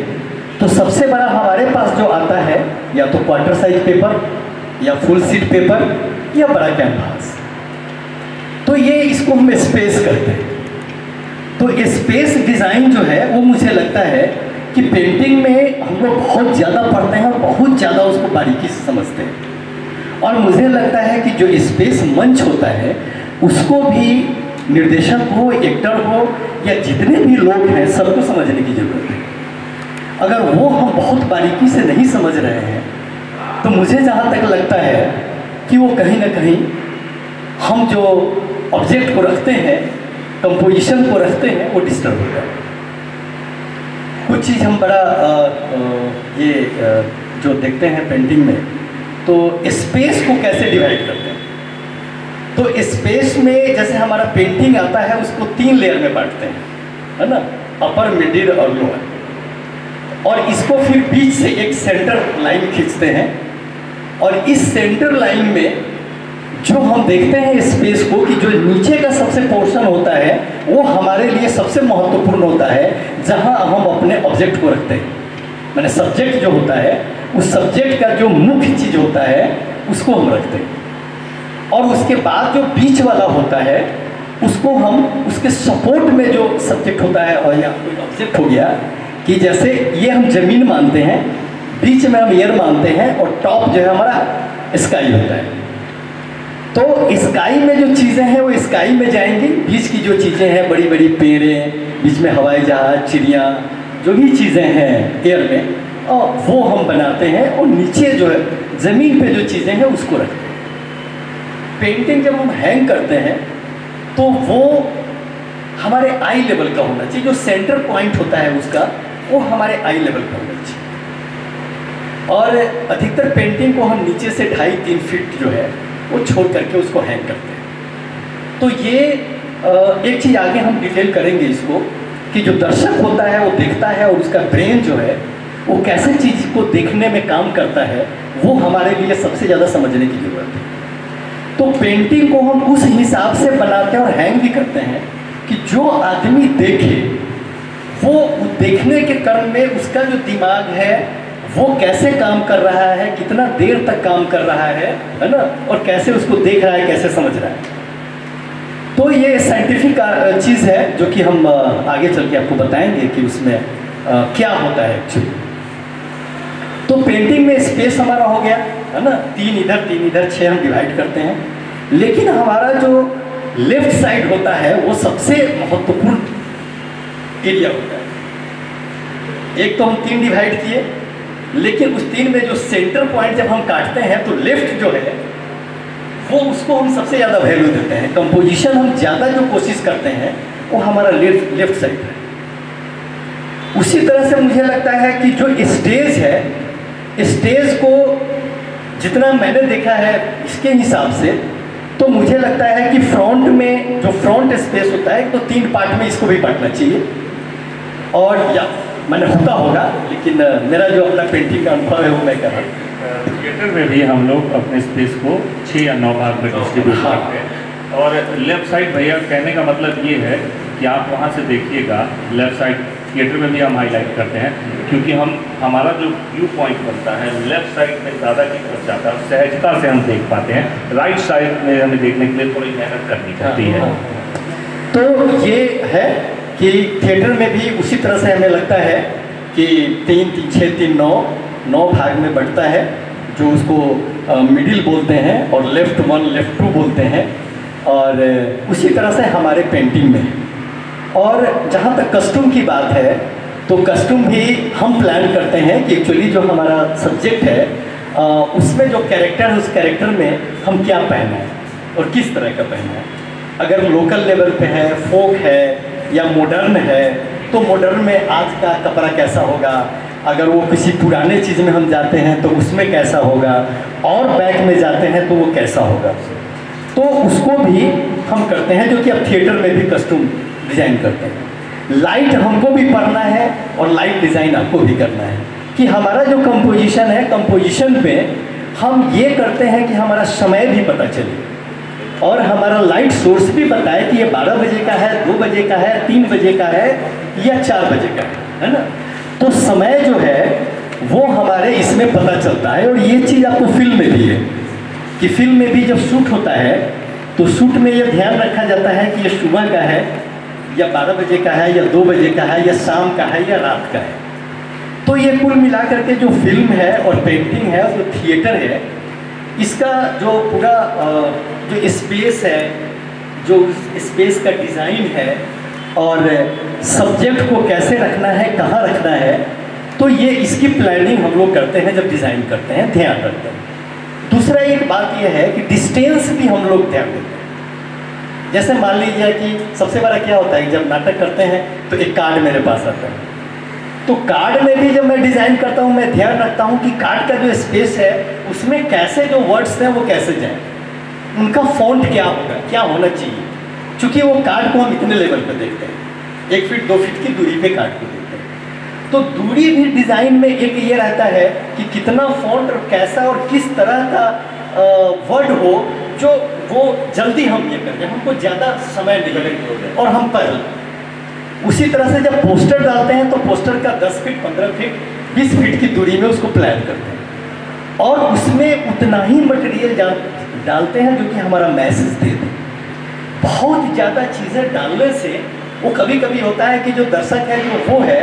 तो सबसे बड़ा हमारे पास जो आता है या तो क्वार्टर साइज पेपर या फुल शीट पेपर या बड़ा कैनवास। तो ये इसको हम स्पेस कहते हैं। तो स्पेस डिज़ाइन जो है वो मुझे लगता है कि पेंटिंग में हम लोग बहुत ज़्यादा पढ़ते हैं और बहुत ज़्यादा उसको बारीकी से समझते हैं। और मुझे लगता है कि जो स्पेस मंच होता है उसको भी निर्देशक हो, एक्टर हो या जितने भी लोग हैं सबको समझने की ज़रूरत है। अगर वो हम बहुत बारीकी से नहीं समझ रहे हैं तो मुझे जहाँ तक लगता है कि वो कहीं ना कहीं हम जो ऑब्जेक्ट को रखते हैं, कंपोजिशन को रखते हैं, वो डिस्टर्ब होता है। कुछ चीज़ हम बड़ा जो देखते हैं पेंटिंग में, तो स्पेस को कैसे डिवाइड करते हैं। तो स्पेस में जैसे हमारा पेंटिंग आता है उसको 3 लेयर में बांटते हैं, है ना, अपर, मिडिल और लोअर। और इसको फिर बीच से एक सेंटर लाइन खींचते हैं और इस सेंटर लाइन में जो हम देखते हैं स्पेस को कि जो नीचे का सबसे पोर्शन होता है वो हमारे लिए सबसे महत्वपूर्ण होता है, जहां हम अपने ऑब्जेक्ट को रखते हैं। मैंने सब्जेक्ट जो होता है उस सब्जेक्ट का जो मुख्य चीज होता है उसको हम रखते हैं। और उसके बाद जो बीच वाला होता है उसको हम उसके सपोर्ट में जो सब्जेक्ट होता है और या कोई ऑब्जेक्ट हो गया कि जैसे ये हम जमीन मानते हैं, बीच में हम एयर मानते हैं और टॉप जो है हमारा स्काई होता है। तो स्काई में जो चीज़ें हैं वो स्काई में जाएंगी, बीच की जो चीज़ें हैं बड़ी बड़ी पेड़ें, बीच में हवाई जहाज, चिड़िया, जो भी चीज़ें हैं एयर में, और वो हम बनाते हैं। और नीचे जो है ज़मीन पे जो चीज़ें हैं उसको रखते हैं। पेंटिंग जब हम हैंग करते हैं तो वो हमारे आई लेवल का होना चाहिए, जो सेंटर पॉइंट होता है उसका वो हमारे आई लेवल का होना चाहिए। और अधिकतर पेंटिंग को हम नीचे से 2.5-3 फीट जो है वो छोड़ करके उसको हैंग करते हैं। तो ये एक चीज़ आगे हम डिटेल करेंगे इसको कि जो दर्शक होता है वो देखता है और उसका ब्रेन जो है वो कैसे चीज़ को देखने में काम करता है, वो हमारे लिए सबसे ज़्यादा समझने की ज़रूरत है। तो पेंटिंग को हम उस हिसाब से बनाते हैं और हैंग भी करते हैं कि जो आदमी देखे वो देखने के क्रम में उसका जो दिमाग है वो कैसे काम कर रहा है, कितना देर तक काम कर रहा है ना, और कैसे उसको देख रहा है, कैसे समझ रहा है। तो ये साइंटिफिक चीज़ है जो कि हम आगे चल के आपको बताएंगे कि उसमें क्या होता है एक्चुअली। तो पेंटिंग में स्पेस हमारा हो गया है ना, 3 इधर 3 इधर 6 हम डिवाइड करते हैं। लेकिन हमारा जो लेफ्ट साइड होता है वो सबसे महत्वपूर्ण एरिया होता है। एक तो हम 3 डिवाइड किए, लेकिन उस 3 में जो सेंटर पॉइंट जब हम काटते हैं तो लेफ्ट जो है वो उसको हम सबसे ज़्यादा वैल्यू देते हैं। कंपोजिशन हम ज़्यादा जो कोशिश करते हैं वो हमारा लेफ्ट साइड है। उसी तरह से मुझे लगता है कि जो स्टेज है, स्टेज को जितना मैंने देखा है इसके हिसाब से, तो मुझे लगता है कि फ्रंट में जो फ्रंट स्पेस होता है तो 3 पार्ट में इसको भी बांटना चाहिए। और या मैंने होता होगा, लेकिन मेरा जो अपना पेंटिंग का अनुभव है वो मैं कर रहा हूँ। थिएटर में भी हम लोग अपने स्पेस को 6 या 9 भाग में डिस्ट्रीब्यूट करते हैं। और लेफ्ट साइड भैया कहने का मतलब ये है कि आप वहाँ से देखिएगा, लेफ्ट साइड थिएटर में भी हम हाईलाइट करते हैं, क्योंकि हमारा जो व्यू पॉइंट बनता है लेफ्ट साइड में ज़्यादा की तरफ जाता है, सहजता से हम देख पाते हैं। राइट साइड में हमें देखने के लिए थोड़ी मेहनत करनी पड़ती है। तो ये है कि थिएटर में भी उसी तरह से हमें लगता है कि 3, 6, 3, 9 भाग में बढ़ता है, जो उसको मिडिल बोलते हैं, और लेफ्ट 1, लेफ्ट 2 बोलते हैं। और उसी तरह से हमारे पेंटिंग में। और जहाँ तक कस्ट्यूम की बात है तो कस्ट्यूम भी हम प्लान करते हैं कि एक्चुअली जो हमारा सब्जेक्ट है उसमें जो कैरेक्टर है उस कैरेक्टर में हम क्या पहना है और किस तरह का पहना है। अगर लोकल लेवल पे है, फोक है या मॉडर्न है, तो मॉडर्न में आज का कपड़ा कैसा होगा, अगर वो किसी पुराने चीज़ में हम जाते हैं तो उसमें कैसा होगा, और बैक में जाते हैं तो वो कैसा होगा। तो उसको भी हम करते हैं, जो कि अब थिएटर में भी कस्ट्यूम डिज़ाइन करते हैं। लाइट हमको भी पढ़ना है और लाइट डिज़ाइन आपको भी करना है कि हमारा जो कंपोजिशन है, कंपोजिशन पे हम ये करते हैं कि हमारा समय भी पता चले और हमारा लाइट सोर्स भी बताए कि ये 12 बजे का है, 2 बजे का है, 3 बजे का है या 4 बजे का है ना। तो समय जो है वो हमारे इसमें पता चलता है, और ये चीज़ आपको फिल्म में भी है कि फिल्म में भी जब शूट होता है तो शूट में ये ध्यान रखा जाता है कि ये सुबह का है या 12 बजे का है या 2 बजे का है या शाम का है या रात का है। तो ये कुल मिलाकर के जो फिल्म है और पेंटिंग है, जो थिएटर है, इसका जो पूरा जो स्पेस है, जो स्पेस का डिज़ाइन है और सब्जेक्ट को कैसे रखना है, कहाँ रखना है, तो ये इसकी प्लानिंग हम लोग करते हैं जब डिज़ाइन करते हैं, ध्यान रखते हैं। दूसरा एक बात यह है कि डिस्टेंस भी हम लोग ध्यान देते हैं। जैसे मान लीजिए कि सबसे बड़ा क्या होता है, जब नाटक करते हैं तो एक कार्ड मेरे पास आता है, तो कार्ड में भी जब मैं डिज़ाइन करता हूँ मैं ध्यान रखता हूँ कि कार्ड का जो स्पेस है उसमें कैसे जो वर्ड्स हैं वो कैसे जाएं, उनका फॉन्ट क्या होगा, क्या होना चाहिए, क्योंकि वो कार्ड को हम इतने लेवल पे देखते हैं, 1 फीट 2 फीट की दूरी पे कार्ड को देखते हैं। तो दूरी भी डिज़ाइन में एक ये रहता है कि कितना फॉन्ट और कैसा और किस तरह का वर्ड हो जो वो जल्दी हम ये करें, हमको ज़्यादा समय नहीं लगे और हम पढ़। उसी तरह से जब पोस्टर डालते हैं तो पोस्टर का 10 फीट 15 फीट 20 फीट की दूरी में उसको प्लान करते हैं और उसमें उतना ही मटेरियल डालते हैं जो कि हमारा मैसेज दे दे। बहुत ज़्यादा चीज़ें डालने से वो कभी कभी होता है कि जो दर्शक है जो वो है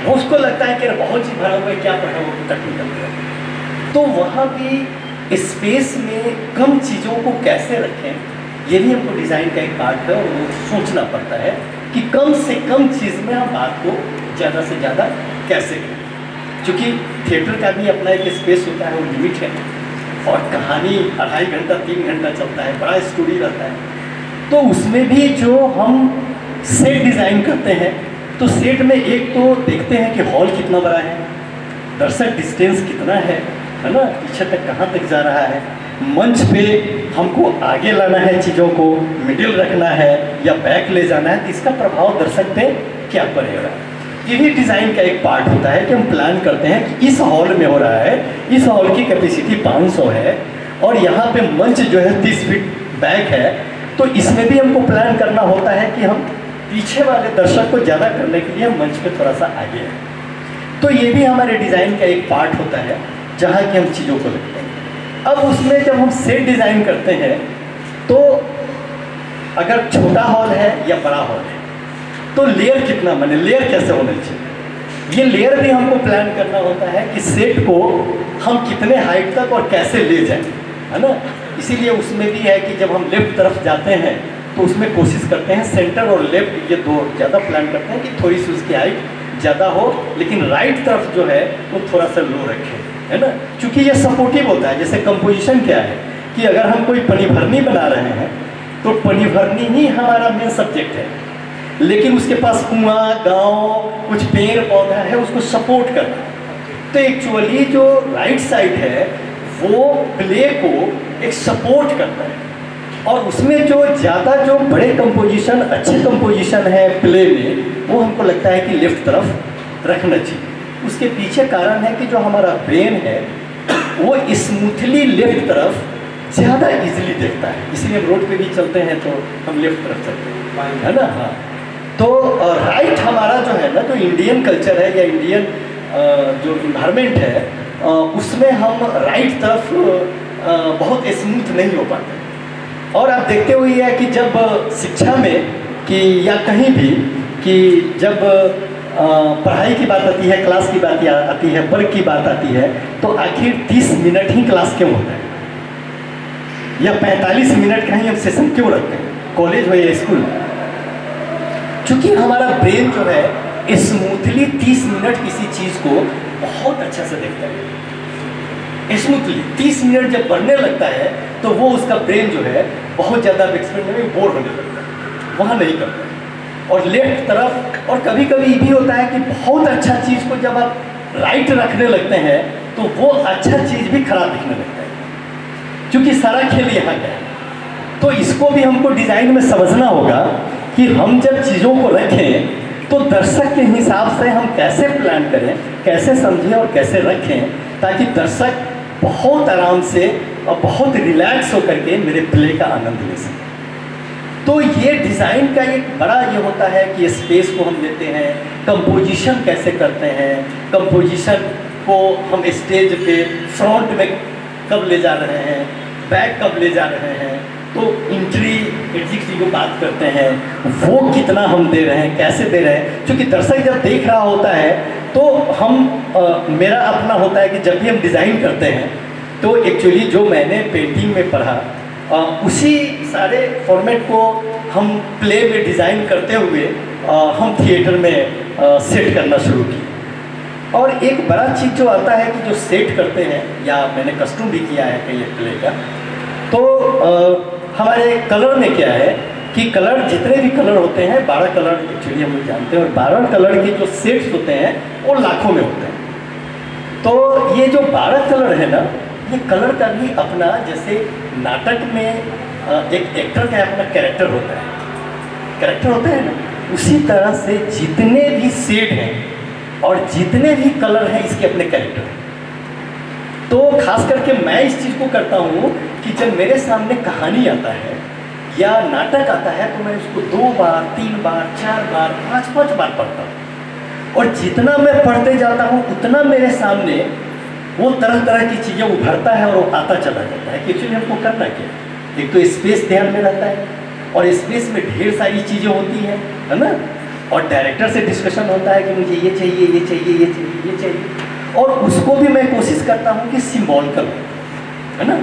वो उसको लगता है कि बहुत चीज़ भरा हुआ है, क्या पढ़ा वो तक निकल गया। तो वहाँ भी स्पेस में कम चीज़ों को कैसे रखें, ये भी हमको डिज़ाइन का एक पार्ट है और वो सोचना पड़ता है कि कम से कम चीज़ में हम बात को ज़्यादा से ज़्यादा कैसे करें। क्योंकि थिएटर का भी अपना एक स्पेस होता है, वो लिमिट है और कहानी 2.5 घंटा 3 घंटा चलता है, बड़ा स्टोरी रहता है। तो उसमें भी जो हम सेट डिज़ाइन करते हैं तो सेट में एक तो देखते हैं कि हॉल कितना बड़ा है, दर्शक डिस्टेंस कितना है ना, पीछे तक कहाँ तक जा रहा है, मंच पे हमको आगे लाना है चीज़ों को, मिडिल रखना है या बैक ले जाना है, तो इसका प्रभाव दर्शक पे क्या पड़ेगा। ये भी डिज़ाइन का एक पार्ट होता है कि हम प्लान करते हैं कि इस हॉल में हो रहा है, इस हॉल की कैपेसिटी 500 है और यहाँ पे मंच जो है 30 फीट बैक है, तो इसमें भी हमको प्लान करना होता है कि हम पीछे वाले दर्शक को ज़्यादा करने के लिए मंच पे थोड़ा सा आगे है। तो ये भी हमारे डिज़ाइन का एक पार्ट होता है जहाँ की हम चीज़ों को रखते हैं। अब उसमें जब हम सेट डिज़ाइन करते हैं तो अगर छोटा हॉल है या बड़ा हॉल है तो लेयर कितना बने, लेयर कैसे होने चाहिए, ये लेयर भी हमको प्लान करना होता है कि सेट को हम कितने हाइट तक और कैसे ले जाएं, है ना। इसीलिए उसमें भी है कि जब हम लेफ्ट तरफ जाते हैं तो उसमें कोशिश करते हैं सेंटर और लेफ्ट ये दो ज़्यादा प्लान करते हैं कि थोड़ी सी उसकी हाइट ज़्यादा हो, लेकिन राइट तरफ जो है वो थोड़ा सा लो रखें, है ना, क्योंकि ये सपोर्टिव होता है। जैसे कंपोजिशन क्या है कि अगर हम कोई पनिभरनी बना रहे हैं तो पनिभरनी ही हमारा मेन सब्जेक्ट है, लेकिन उसके पास कुआं गांव कुछ पेड़ पौधा है उसको सपोर्ट करना। तो एक्चुअली जो राइट साइड है वो प्ले को एक सपोर्ट करता है और उसमें जो ज़्यादा जो बड़े कंपोजिशन अच्छे कंपोजिशन है प्ले में वो हमको लगता है कि लेफ्ट तरफ रखना चाहिए। उसके पीछे कारण है कि जो हमारा ब्रेन है वो स्मूथली लेफ्ट तरफ ज़्यादा इजीली देखता है, इसलिए हम रोड पे भी चलते हैं तो हम लेफ्ट तरफ चलते हैं, है ना। हाँ, तो राइट हमारा जो है ना, जो इंडियन कल्चर है या इंडियन जो इन्वायरमेंट है उसमें हम राइट तरफ बहुत स्मूथ नहीं हो पाते। और आप देखते हुए है कि जब शिक्षा में कि या कहीं भी कि जब पढ़ाई की बात आती है, क्लास की बात आती है, वर्क की बात आती है, तो आखिर 30 मिनट ही क्लास क्यों होता है या 45 मिनट का ही हम सेशन क्यों रखते हैं, कॉलेज हो या स्कूल। क्योंकि हमारा ब्रेन जो है स्मूथली 30 मिनट किसी चीज़ को बहुत अच्छा से देखता है। स्मूथली 30 मिनट जब बढ़ने लगता है तो वो उसका ब्रेन जो है बहुत ज़्यादा एक्सपेरिमेंट में बोर होने लगता है, वहाँ नहीं करता। और लेफ्ट तरफ, और कभी कभी ये भी होता है कि बहुत अच्छा चीज़ को जब आप राइट रखने लगते हैं तो वो अच्छा चीज़ भी खराब दिखने लगता है, क्योंकि सारा खेल यहाँ का है। तो इसको भी हमको डिज़ाइन में समझना होगा कि हम जब चीज़ों को रखें तो दर्शक के हिसाब से हम कैसे प्लान करें, कैसे समझें और कैसे रखें, ताकि दर्शक बहुत आराम से और बहुत रिलैक्स होकर के मेरे प्ले का आनंद ले सकें। तो ये डिज़ाइन का एक बड़ा ये होता है कि स्पेस को हम लेते हैं, कंपोजिशन कैसे करते हैं, कंपोजिशन को हम स्टेज पे फ्रंट में कब ले जा रहे हैं, बैक कब ले जा रहे हैं, तो इंट्री एग्जिट की बात करते हैं, वो कितना हम दे रहे हैं, कैसे दे रहे हैं। क्योंकि दर्शक जब देख रहा होता है तो हम मेरा अपना होता है कि जब भी हम डिज़ाइन करते हैं तो एक्चुअली जो मैंने पेंटिंग में पढ़ा उसी सारे फॉर्मेट को हम प्ले में डिज़ाइन करते हुए हम थिएटर में सेट करना शुरू किए। और एक बड़ा चीज़ जो आता है कि जो सेट करते हैं, या मैंने कस्टम भी किया है कई प्ले का, तो हमारे कलर में क्या है कि कलर जितने भी कलर होते हैं 12 कलर एक्चुअली हम लोग जानते हैं, और 12 कलर के जो सेट्स होते हैं वो लाखों में होते हैं। तो ये जो 12 कलर है ना, ये कलर का भी अपना, जैसे नाटक में एक एक्टर का अपना कैरेक्टर होता है ना, उसी तरह से जितने भी शेड हैं और जितने भी कलर हैं इसके अपने कैरेक्टर हैं। तो खास करके मैं इस चीज़ को करता हूँ कि जब मेरे सामने कहानी आता है या नाटक आता है तो मैं उसको 2 बार 3 बार 4 बार 5 बार पढ़ता हूँ, और जितना मैं पढ़ते जाता हूँ उतना मेरे सामने वो तरह तरह की चीज़ें उभरता है और वो आता चला जाता है कि एक्चुअली हमको करना क्या है। एक तो स्पेस ध्यान में रहता है, और स्पेस में ढेर सारी चीज़ें होती हैं, है ना, और डायरेक्टर से डिस्कशन होता है कि मुझे ये चाहिए, ये चाहिए, ये चाहिए, ये चाहिए, और उसको भी मैं कोशिश करता हूँ कि सिंबॉलिकल, है ना,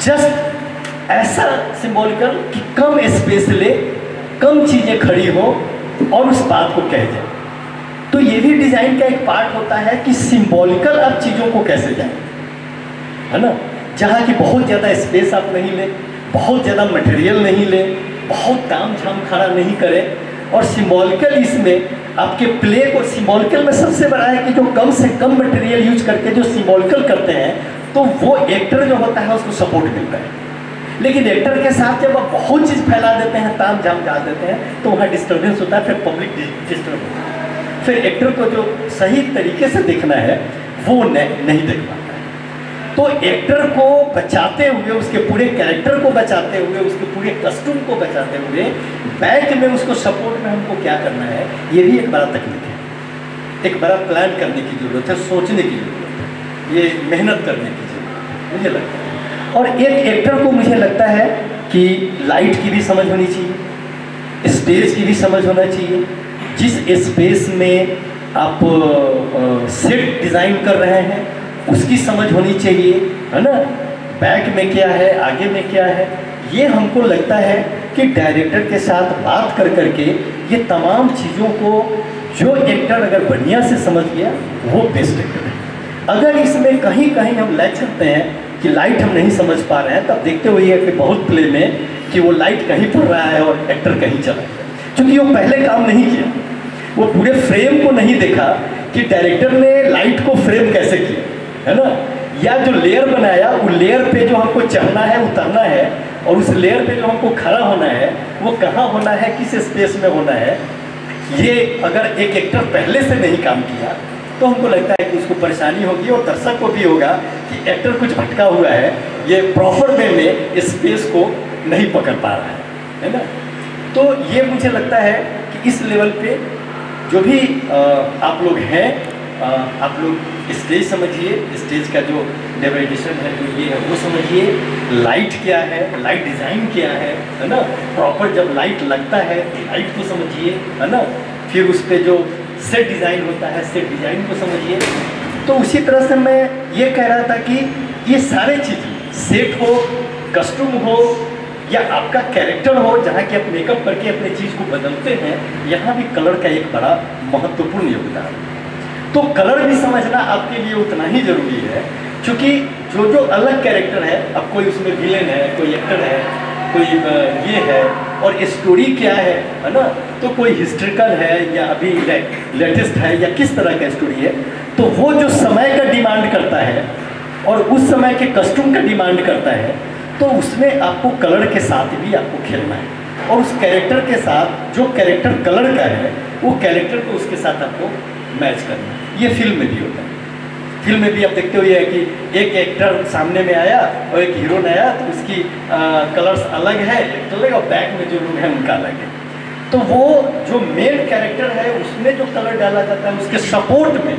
जस्ट ऐसा सिंबॉलिकल कि कम स्पेस ले, कम चीज़ें खड़ी हो और उस बात को कह जाए। तो ये भी डिज़ाइन का एक पार्ट होता है कि सिंबॉलिकल आप चीज़ों को कैसे जाए, है ना, जहाँ की बहुत ज़्यादा स्पेस आप नहीं ले, बहुत ज़्यादा मटेरियल नहीं ले, बहुत ताम झाम खड़ा नहीं करें, और सिंबॉलिकल इसमें आपके प्ले को, सिंबॉलिकल में सबसे बड़ा है कि जो कम से कम मटेरियल यूज करके जो सिंबॉलिकल करते हैं तो वो एक्टर जो होता है उसको सपोर्ट मिलता है। लेकिन एक्टर के साथ जब आप बहुत चीज़ फैला देते हैं, ताम झाम जा देते हैं, तो वहाँ डिस्टर्बेंस होता है, फिर पब्लिक डिस्टर्ब होता है, फिर एक्टर को जो सही तरीके से देखना है वो नहीं देख पाता है। तो एक्टर को बचाते हुए, उसके पूरे कैरेक्टर को बचाते हुए, उसके पूरे कस्टूम को बचाते हुए, बैक में उसको सपोर्ट में हमको क्या करना है, ये भी एक बड़ा तकनीक है, एक बड़ा प्लान करने की ज़रूरत है, सोचने की ज़रूरत है, ये मेहनत करने की ज़रूरत है, मुझे लगता है। और एक एक्टर को मुझे लगता है कि लाइट की भी समझ होनी चाहिए, स्टेज की भी समझ होना चाहिए, जिस स्पेस में आप सेट डिज़ाइन कर रहे हैं उसकी समझ होनी चाहिए, है ना, बैक में क्या है, आगे में क्या है। ये हमको लगता है कि डायरेक्टर के साथ बात कर करके ये तमाम चीज़ों को जो एक्टर अगर बढ़िया से समझ गया वो बेस्ट एक्टर है। अगर इसमें कहीं कहीं हम लैग करते हैं कि लाइट हम नहीं समझ पा रहे हैं, तब देखते हुए है कि बहुत प्ले में कि वो लाइट कहीं पड़ रहा है और एक्टर कहीं चला गया, क्योंकि वो पहले काम नहीं किया, वो पूरे फ्रेम को नहीं देखा कि डायरेक्टर ने लाइट को फ्रेम कैसे किया, है ना, या जो लेयर बनाया वो लेयर पे जो हमको चढ़ना है, उतरना है, और उस लेयर पे जो हमको खड़ा होना है वो कहाँ होना है, किस स्पेस में होना है। ये अगर एक एक्टर पहले से नहीं काम किया तो हमको लगता है कि उसको परेशानी होगी, और दर्शक को भी होगा कि एक्टर कुछ भटका हुआ है, ये प्रॉपर वे में स्पेस को नहीं पकड़ पा रहा है ना। तो ये मुझे लगता है कि इस लेवल पे जो भी आप लोग हैं, आप लोग स्टेज समझिए, स्टेज का जो डेवरेशन है, जो ये है वो समझिए, लाइट क्या है, लाइट डिज़ाइन क्या है ना, प्रॉपर जब लाइट लगता है तो लाइट को समझिए, है ना, फिर उस पर जो सेट डिज़ाइन होता है सेट डिज़ाइन को समझिए। तो उसी तरह से मैं ये कह रहा था कि ये सारे चीज़ें, सेट हो, कस्ट्यूम हो, या आपका कैरेक्टर हो, जहाँ कि आप मेकअप करके अपने चीज़ को बदलते हैं, यहाँ भी कलर का एक बड़ा महत्वपूर्ण योगदान है। तो कलर भी समझना आपके लिए उतना ही ज़रूरी है, क्योंकि जो जो अलग कैरेक्टर है, अब कोई उसमें विलेन है, कोई एक्टर है, कोई ये है, और स्टोरी क्या है ना, तो कोई हिस्ट्रिकल है या अभी लेटेस्ट है या किस तरह का स्टोरी है, तो वो जो समय का डिमांड करता है और उस समय के कस्ट्यूम का डिमांड करता है, तो उसमें आपको कलर के साथ भी आपको खेलना है, और उस कैरेक्टर के साथ जो कैरेक्टर कलर का है वो कैरेक्टर को उसके साथ आपको मैच करना है। ये फिल्म में भी होता है, फिल्म में भी आप देखते हुए है कि एक एक्टर सामने में आया और एक हीरोइन आया, तो उसकी कलर्स अलग है, अलग, और बैक में जो लोग हैं उनका अलग है। तो वो जो मेन कैरेक्टर है उसमें जो कलर डाला जाता है, उसके सपोर्ट में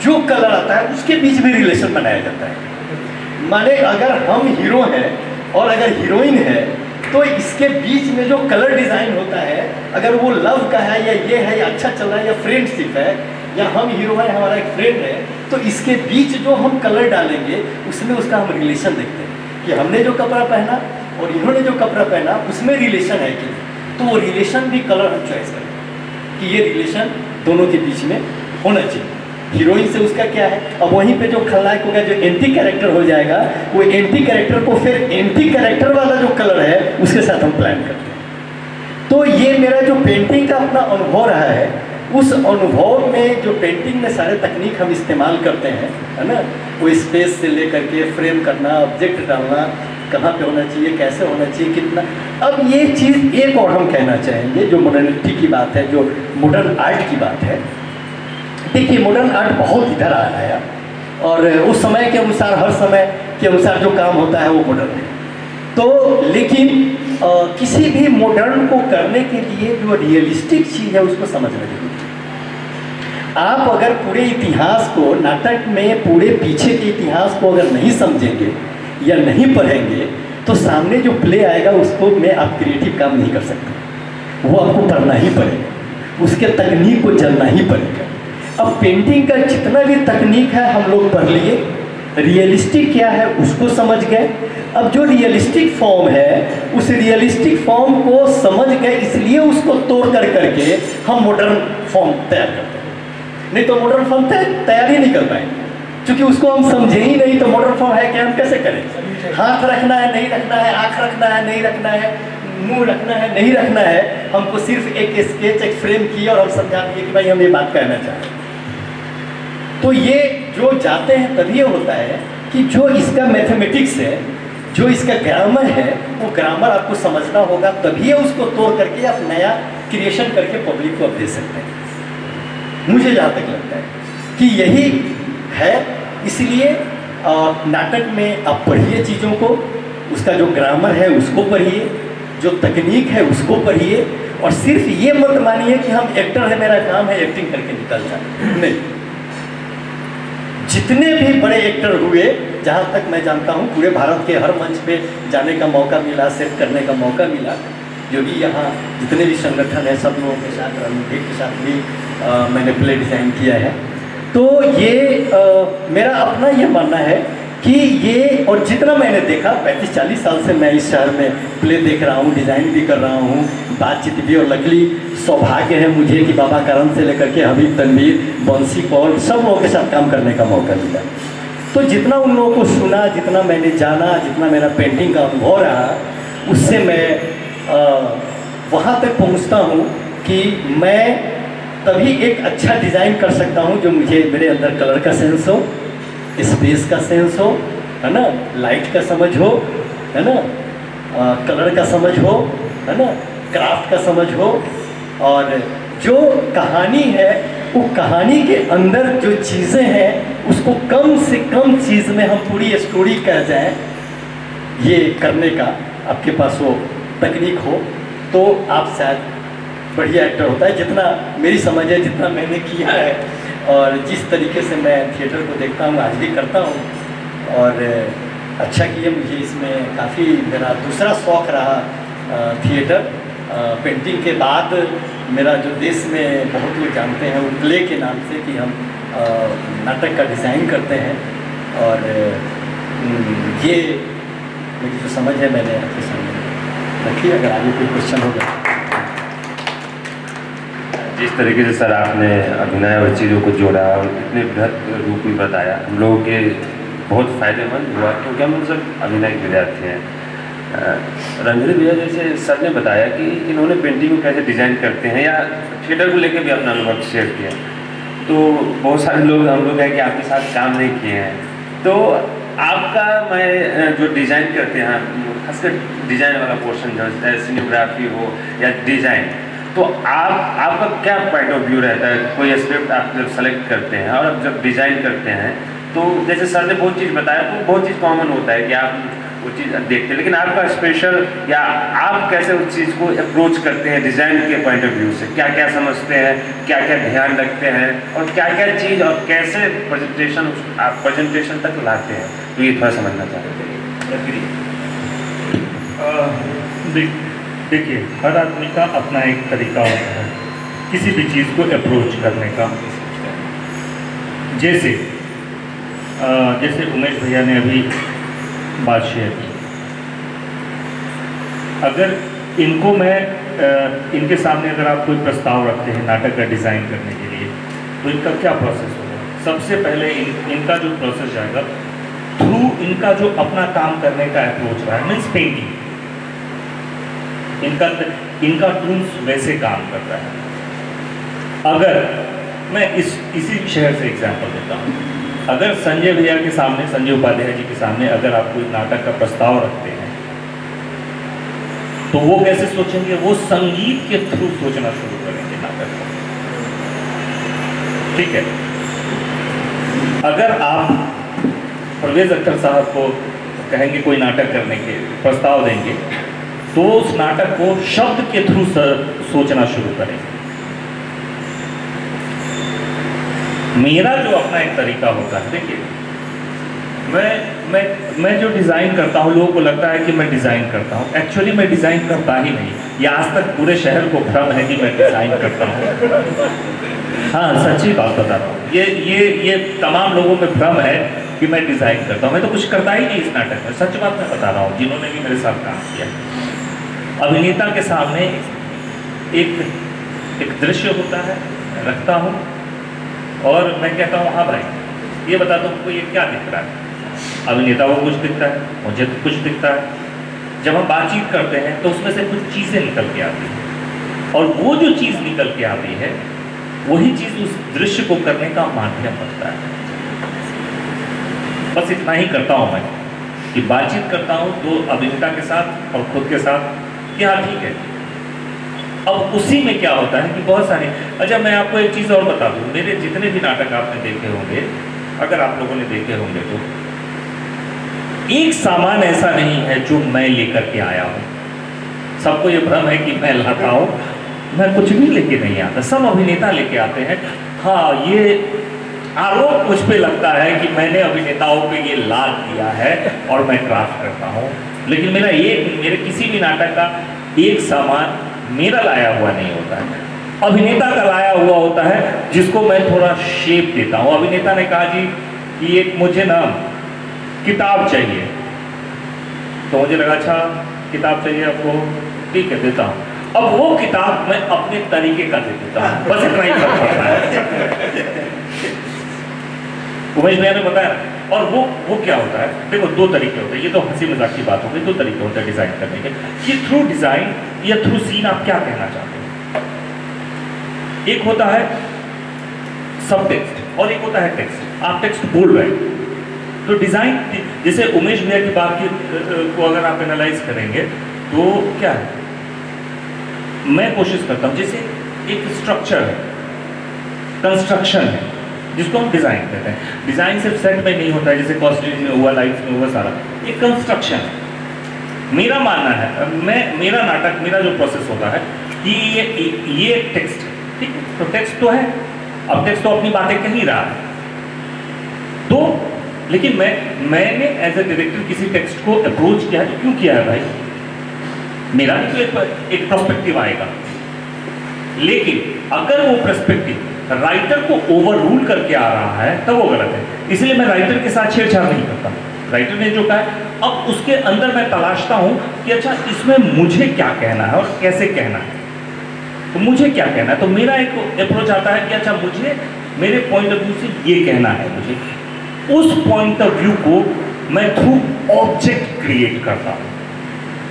जो कलर आता है उसके बीच में रिलेशन बनाया जाता है। माने अगर हम हीरो हैं और अगर हीरोइन है तो इसके बीच में जो कलर डिज़ाइन होता है, अगर वो लव का है या ये है या अच्छा चल रहा है या फ्रेंडशिप है या हम हीरो हैं हमारा एक फ्रेंड है, तो इसके बीच जो हम कलर डालेंगे उसमें उसका हम रिलेशन देखते हैं कि हमने जो कपड़ा पहना और इन्होंने जो कपड़ा पहना उसमें रिलेशन है कि नहीं। तो वो रिलेशन भी कलर हम चॉइस करें कि ये रिलेशन दोनों के बीच में होना चाहिए। हीरोइन से उसका क्या है, अब वहीं पे जो खलनायक होगा जो एंटी कैरेक्टर हो जाएगा, वो एंटी कैरेक्टर को फिर एंटी कैरेक्टर वाला जो कलर है उसके साथ हम प्लान करते हैं। तो ये मेरा जो पेंटिंग का अपना अनुभव रहा है, उस अनुभव में जो पेंटिंग में सारे तकनीक हम इस्तेमाल करते हैं, है ना, वो स्पेस से लेकर के फ्रेम करना, ऑब्जेक्ट डालना, कहाँ पे होना चाहिए, कैसे होना चाहिए, कितना। अब ये चीज़ एक और हम कहना चाहेंगे जो मॉडर्निटी की बात है, जो मॉडर्न आर्ट की बात है। देखिए मॉडर्न आर्ट बहुत इधर आ रहा है और उस समय के अनुसार, हर समय के अनुसार जो काम होता है वो मॉडर्न है। तो लेकिन किसी भी मॉडर्न को करने के लिए जो रियलिस्टिक चीज़ है उसको समझना जरूरी है। आप अगर पूरे इतिहास को, नाटक में पूरे पीछे के इतिहास को अगर नहीं समझेंगे या नहीं पढ़ेंगे तो सामने जो प्ले आएगा उसको में आप क्रिएटिव काम नहीं कर सकते। वो आपको पढ़ना ही पड़ेगा, उसके तकनीक को जानना ही पड़ेगा। अब पेंटिंग का जितना भी तकनीक है हम लोग पढ़ लिए, रियलिस्टिक क्या है उसको समझ गए। अब जो रियलिस्टिक फॉर्म है उस रियलिस्टिक फॉर्म को समझ गए, इसलिए उसको तोड़ कर करके हम मॉडर्न फॉर्म तैयार करते हैं। नहीं तो मॉडर्न फॉर्म तैयार ही नहीं कर पाएंगे, क्योंकि उसको हम समझे ही नहीं। तो मॉडर्न फॉर्म है क्या, हम कैसे करें? हाथ रखना है नहीं रखना है, आँख रखना है नहीं रखना है, मुंह रखना है नहीं रखना है, हमको सिर्फ एक स्केच, एक फ्रेम किया और हम समझा दिए कि भाई हम ये बात कहना चाह रहे हैं। तो ये जो जाते हैं तभी ये होता है कि जो इसका मैथमेटिक्स है, जो इसका ग्रामर है, वो ग्रामर आपको समझना होगा, तभी उसको तोड़ करके आप नया क्रिएशन करके पब्लिक को आप दे सकते हैं। मुझे जहाँ तक लगता है कि यही है। इसलिए नाटक में आप पढ़िए चीज़ों को, उसका जो ग्रामर है उसको पढ़िए, जो तकनीक है उसको पढ़िए, और सिर्फ ये मत मानिए कि हम एक्टर है, मेरा काम है एक्टिंग करके निकल जाए। नहीं, जितने भी बड़े एक्टर हुए, जहाँ तक मैं जानता हूँ, पूरे भारत के हर मंच पे जाने का मौका मिला, सेट करने का मौका मिला। जो भी यहाँ जितने भी संगठन है सब लोगों के साथ, रणवीर के साथ भी मैंने प्ले डिज़ाइन किया है। तो ये मेरा अपना ये मानना है कि ये, और जितना मैंने देखा 35-40 साल से मैं इस शहर में प्ले देख रहा हूँ, डिज़ाइन भी कर रहा हूँ, बातचीत भी, और लकीली सौभाग्य है मुझे कि बाबा करण से लेकर के हबीब, तनवीर, बंसी कौल, सब लोगों के साथ काम करने का मौका मिला। तो जितना उन लोगों को सुना, जितना मैंने जाना, जितना मेरा पेंटिंग का अनुभव रहा, उससे मैं वहाँ तक पहुँचता हूँ कि मैं तभी एक अच्छा डिज़ाइन कर सकता हूँ जो मुझे, मेरे अंदर कलर का सेंस हो, स्पेस का सेंस हो, है ना, लाइट का समझ हो, है ना, कलर का समझ हो, है ना, क्राफ्ट का समझ हो, और जो कहानी है वो कहानी के अंदर जो चीज़ें हैं उसको कम से कम चीज़ में हम पूरी स्टोरी कह जाएं, ये करने का आपके पास वो तकनीक हो तो आप शायद बढ़िया एक्टर होता है। जितना मेरी समझ है, जितना मैंने किया है, और जिस तरीके से मैं थिएटर को देखता हूँ, आज भी करता हूँ, और अच्छा किया। मुझे इसमें काफ़ी, मेरा दूसरा शौक़ रहा थिएटर। पेंटिंग के बाद मेरा जो देश में बहुत लोग जानते हैं वो प्ले के नाम से, कि हम नाटक का डिज़ाइन करते हैं, और ये मेरी जो समझ है मैंने आपके सामने रखी। अगर आगे कोई क्वेश्चन होगा। जिस तरीके से सर आपने अभिनय और चीज़ों को जोड़ा और इतने बृहद रूप में बताया, हम लोगों के बहुत फ़ायदेमंद हुआ, क्योंकि हम सब अभिनय के विद्यार्थी हैं। रणधीर भैया, जैसे सर ने बताया कि इन्होंने पेंटिंग को कैसे डिज़ाइन करते हैं, या थिएटर को लेकर भी अपना अनुभव शेयर किया, तो बहुत सारे लोग, हम लोग हैं कि आपके साथ काम नहीं किए हैं, तो आपका, मैं जो डिज़ाइन करते हैं, खासकर डिज़ाइन वाला पोर्शन जो है, सिनेमोग्राफी हो या डिज़ाइन, तो आपका क्या पॉइंट ऑफ व्यू रहता है? कोई एस्पेक्ट आप जब सेलेक्ट करते हैं और अब जब डिज़ाइन करते हैं, तो जैसे सर ने बहुत चीज़ बताया, तो बहुत चीज़ कॉमन होता है कि आप वो चीज़ देखते हैं, लेकिन आपका स्पेशल, या आप कैसे उस चीज़ को अप्रोच करते हैं डिज़ाइन के पॉइंट ऑफ व्यू से? क्या क्या समझते हैं, क्या क्या ध्यान रखते हैं, और क्या क्या चीज़, और कैसे प्रेजेंटेशन आप प्रेजेंटेशन तक लाते हैं? तो ये थोड़ा समझना चाहते हैं। देखिए, हर आदमी का अपना एक तरीका होता है किसी भी चीज़ को अप्रोच करने का। जैसे उमेश भैया ने अभी बात शेयर की, अगर इनको इनके सामने अगर आप कोई प्रस्ताव रखते हैं नाटक का डिज़ाइन करने के लिए, तो इनका क्या प्रोसेस होगा? सबसे पहले इनका जो प्रोसेस जाएगा थ्रू इनका जो अपना काम करने का अप्रोच रहा है, मीन्स पेंटिंग, इनका टूल्स वैसे काम कर रहा है। अगर मैं इसी शहर से एग्जांपल देता हूँ, अगर संजय भैया के सामने, संजय उपाध्याय जी के सामने अगर आप कोई नाटक का प्रस्ताव रखते हैं, तो वो कैसे सोचेंगे? वो संगीत के थ्रू सोचना शुरू करेंगे नाटक को। ठीक है, अगर आप परवेज अख्तर साहब को कहेंगे कोई नाटक करने के प्रस्ताव देंगे, तो उस नाटक को शब्द के थ्रू सोचना शुरू करेंगे। मेरा जो अपना एक तरीका होता है, देखिए, मैं जो डिज़ाइन करता हूँ, लोगों को लगता है कि मैं डिज़ाइन करता हूँ, एक्चुअली मैं डिज़ाइन करता ही नहीं। ये आज तक पूरे शहर को भ्रम है कि मैं डिज़ाइन करता हूँ। हाँ, सच्ची बात बता रहा हूँ, ये तमाम लोगों में भ्रम है कि मैं डिज़ाइन करता हूँ। मैं तो कुछ करता ही नहीं इस नाटक में, सच बात मैं बता रहा हूँ, जिन्होंने भी मेरे साथ काम किया। अभिनेता के सामने एक दृश्य होता है, रखता हूँ और मैं कहता हूँ हाँ भाई ये बता दो हमको ये क्या दिख रहा है। अभिनेता को कुछ दिखता है, मुझे कुछ दिखता है। जब हम बातचीत करते हैं तो उसमें से कुछ चीज़ें निकल के आती हैं, और वो जो चीज़ निकल के आती है वही चीज़ उस दृश्य को करने का माध्यम बनता है। बस इतना ही करता हूँ मैं कि बातचीत करता हूँ तो अभिनेता के साथ और खुद के साथ कि हाँ ठीक है। अब उसी में क्या होता है कि बहुत सारे, अच्छा मैं आपको एक चीज़ और बता दूँ, मेरे जितने भी नाटक आपने देखे होंगे, अगर आप लोगों ने देखे होंगे तो एक सामान ऐसा नहीं है जो मैं लेकर के आया हूँ। सबको ये भ्रम है कि मैं लाता हूँ, मैं कुछ भी लेके नहीं आता, सब अभिनेता लेके आते हैं। हाँ, ये आरोप मुझ पे लगता है कि मैंने अभिनेताओं पे ये लाद दिया है और मैं क्राफ्ट करता हूँ, लेकिन मेरे किसी भी नाटक का एक सामान मेरा लाया हुआ नहीं होता है, अभिनेता का लाया हुआ होता है, जिसको मैं थोड़ा शेप देता हूँ। अभिनेता ने कहा जी कि एक मुझे ना किताब चाहिए, तो मुझे लगा अच्छा किताब चाहिए आपको, ठीक है देता हूँ। अब वो किताब मैं अपने तरीके का दे देता हूँ, बस इतना ही फर्क पड़ता है। उमेश भैया ने बताया। और वो क्या होता है, देखो दो तरीके होते हैं, ये तो हंसी मजाक की बात हो गई। दो तरीके होते हैं डिज़ाइन करने के, कि थ्रू डिज़ाइन या थ्रू सीन आप क्या कहना चाहते हैं। एक होता है सब टेक्स्ट और एक होता है टेक्स्ट। आप टेक्स्ट बोल रहे हैं तो डिज़ाइन, जैसे उमेश भैया की बात को अगर आप एनालाइज करेंगे तो क्या है, मैं कोशिश करता हूँ, जैसे एक स्ट्रक्चर है, कंस्ट्रक्शन है, जिसको हम डिज़ाइन कहते हैं। डिज़ाइन सिर्फ सेट में नहीं होता है, जैसे कॉस्ट्यूम में हुआ, लाइट्स में हुआ, सारा एक कंस्ट्रक्शन है। मेरा मानना है, मेरा नाटक, मेरा जो प्रोसेस होता है कि ये टेक्स्ट है, ठीक है, तो टेक्स्ट तो है, अब टेक्स्ट तो अपनी बातें कह ही रहा है, तो लेकिन मैंने एज ए डायरेक्टर किसी टेक्स्ट को अप्रोच किया है, तो क्यों किया है भाई, मेरा भी तो एक पर्सपेक्टिव आएगा। लेकिन अगर वो पर्सपेक्टिव राइटर को ओवर रूल करके आ रहा है तब वो गलत है। इसलिए मैं राइटर के साथ छेड़छाड़ नहीं करता। राइटर ने जो कहा है, अब उसके अंदर मैं तलाशता हूं कि अच्छा इसमें मुझे क्या कहना है और कैसे कहना है, तो मुझे क्या कहना है। तो मेरा एक अप्रोच आता है कि अच्छा मुझे मेरे पॉइंट ऑफ व्यू से ये कहना है, मुझे उस पॉइंट ऑफ व्यू को मैं थ्रू ऑब्जेक्ट क्रिएट करता हूँ,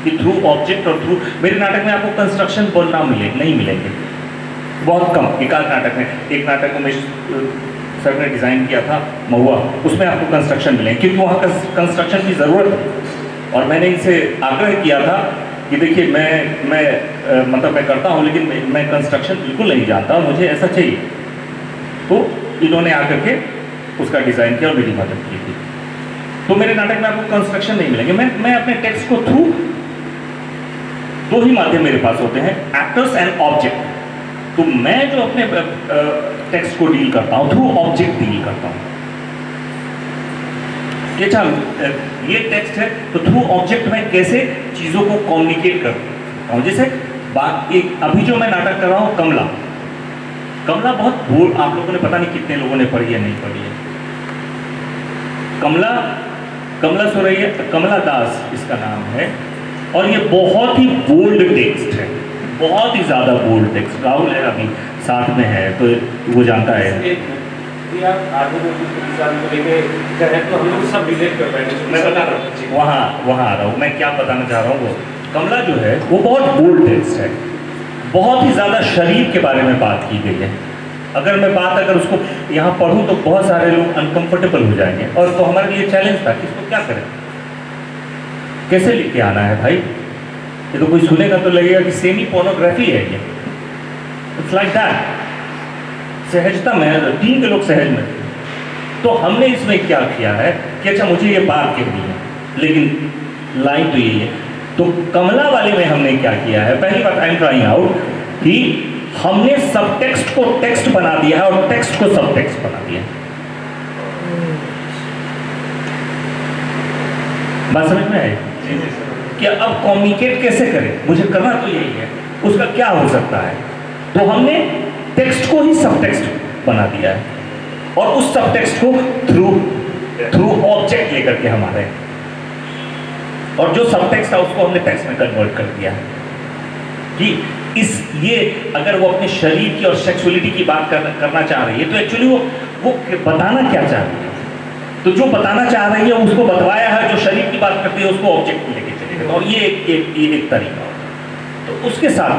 कि थ्रू ऑब्जेक्ट और थ्रू मेरे नाटक में आपको कंस्ट्रक्शन बोलना नहीं मिलेंगे, बहुत कम। एक नाटक में, एक नाटक में सर ने डिज़ाइन किया था महुआ, उसमें आपको कंस्ट्रक्शन मिलेंगे क्योंकि वहाँ कंस्ट्रक्शन की ज़रूरत है। और मैंने इनसे आग्रह किया था कि देखिए मतलब मैं करता हूँ, लेकिन मैं कंस्ट्रक्शन बिल्कुल नहीं जानता, मुझे ऐसा चाहिए। तो इन्होंने आकर के उसका डिज़ाइन किया और मेरी मदद की थी। तो मेरे नाटक में आपको कंस्ट्रक्शन नहीं मिलेंगे। मैं अपने टेक्स्ट को थ्रू, दो ही माध्यम मेरे पास होते हैं, एक्टर्स एंड ऑब्जेक्ट। तो मैं जो अपने टेक्स्ट को डील करता हूं थ्रू ऑब्जेक्ट डील करता हूं। कि अच्छा ये टेक्स्ट है तो थ्रू ऑब्जेक्ट में कैसे चीज़ों को कम्युनिकेट करता हूँ। जैसे अभी जो मैं नाटक कर रहा हूँ कमला, कमला बहुत बोल, आप लोगों ने पता नहीं कितने लोगों ने पढ़ी है नहीं पढ़ी है। कमला सुरैया, कमला दास इसका नाम है, और ये बहुत ही बोल्ड टेक्स्ट है, बहुत ही ज़्यादा बोल्ड टेक्स्ट। राहुल है अभी साथ में है तो वो जानता है। मैं बता रहा हूँ, वहाँ आ रहा हूँ, मैं क्या बताना चाह रहा हूँ। वो कमला जो है वो बहुत बोल्ड टेक्स्ट है, बहुत ही ज़्यादा शरीर के बारे में बात की गई है। अगर उसको यहाँ पढ़ूँ तो बहुत सारे लोग अनकंफर्टेबल हो जाएंगे, और तो हमारे लिए चैलेंज था कि इसको क्या करें, कैसे लिख के आना है भाई। ये तो कोई सुनेगा तो लगेगा कि सेमी पोर्नोग्राफी है ये, इट्स लाइक दैट। सहजता में 3 के लोग सहज में, तो हमने इसमें क्या किया है कि अच्छा मुझे ये बात कहनी है लेकिन लाइन तो यही है। तो कमला वाले में हमने क्या किया है, पहली बात आई एम ट्राइंग आउट कि हमने सब टेक्स्ट को टेक्स्ट बना दिया है और टेक्स्ट को सब टेक्स्ट बना दिया है। बात समझ में आई कि अब कम्युनिकेट कैसे करें, मुझे करना तो यही है, उसका क्या हो सकता है। तो हमने टेक्स्ट को ही सब टेक्स्ट बना दिया है, और उस सब टेक्स्ट को थ्रू ऑब्जेक्ट लेकर के हमारे, और जो सब टेक्स्ट था उसको हमने टेक्स्ट में कन्वर्ट कर दिया है कि ये अगर वो अपने शरीर की और सेक्सुअलिटी की बात करना चाह रही है तो एक्चुअली वो बताना क्या चाह रही है, तो जो बताना चाह रही है उसको बतवाया है, जो शरीर की बात करती है उसको ऑब्जेक्ट में लेके चलेगा, और ये एक तरीका होता है। तो उसके साथ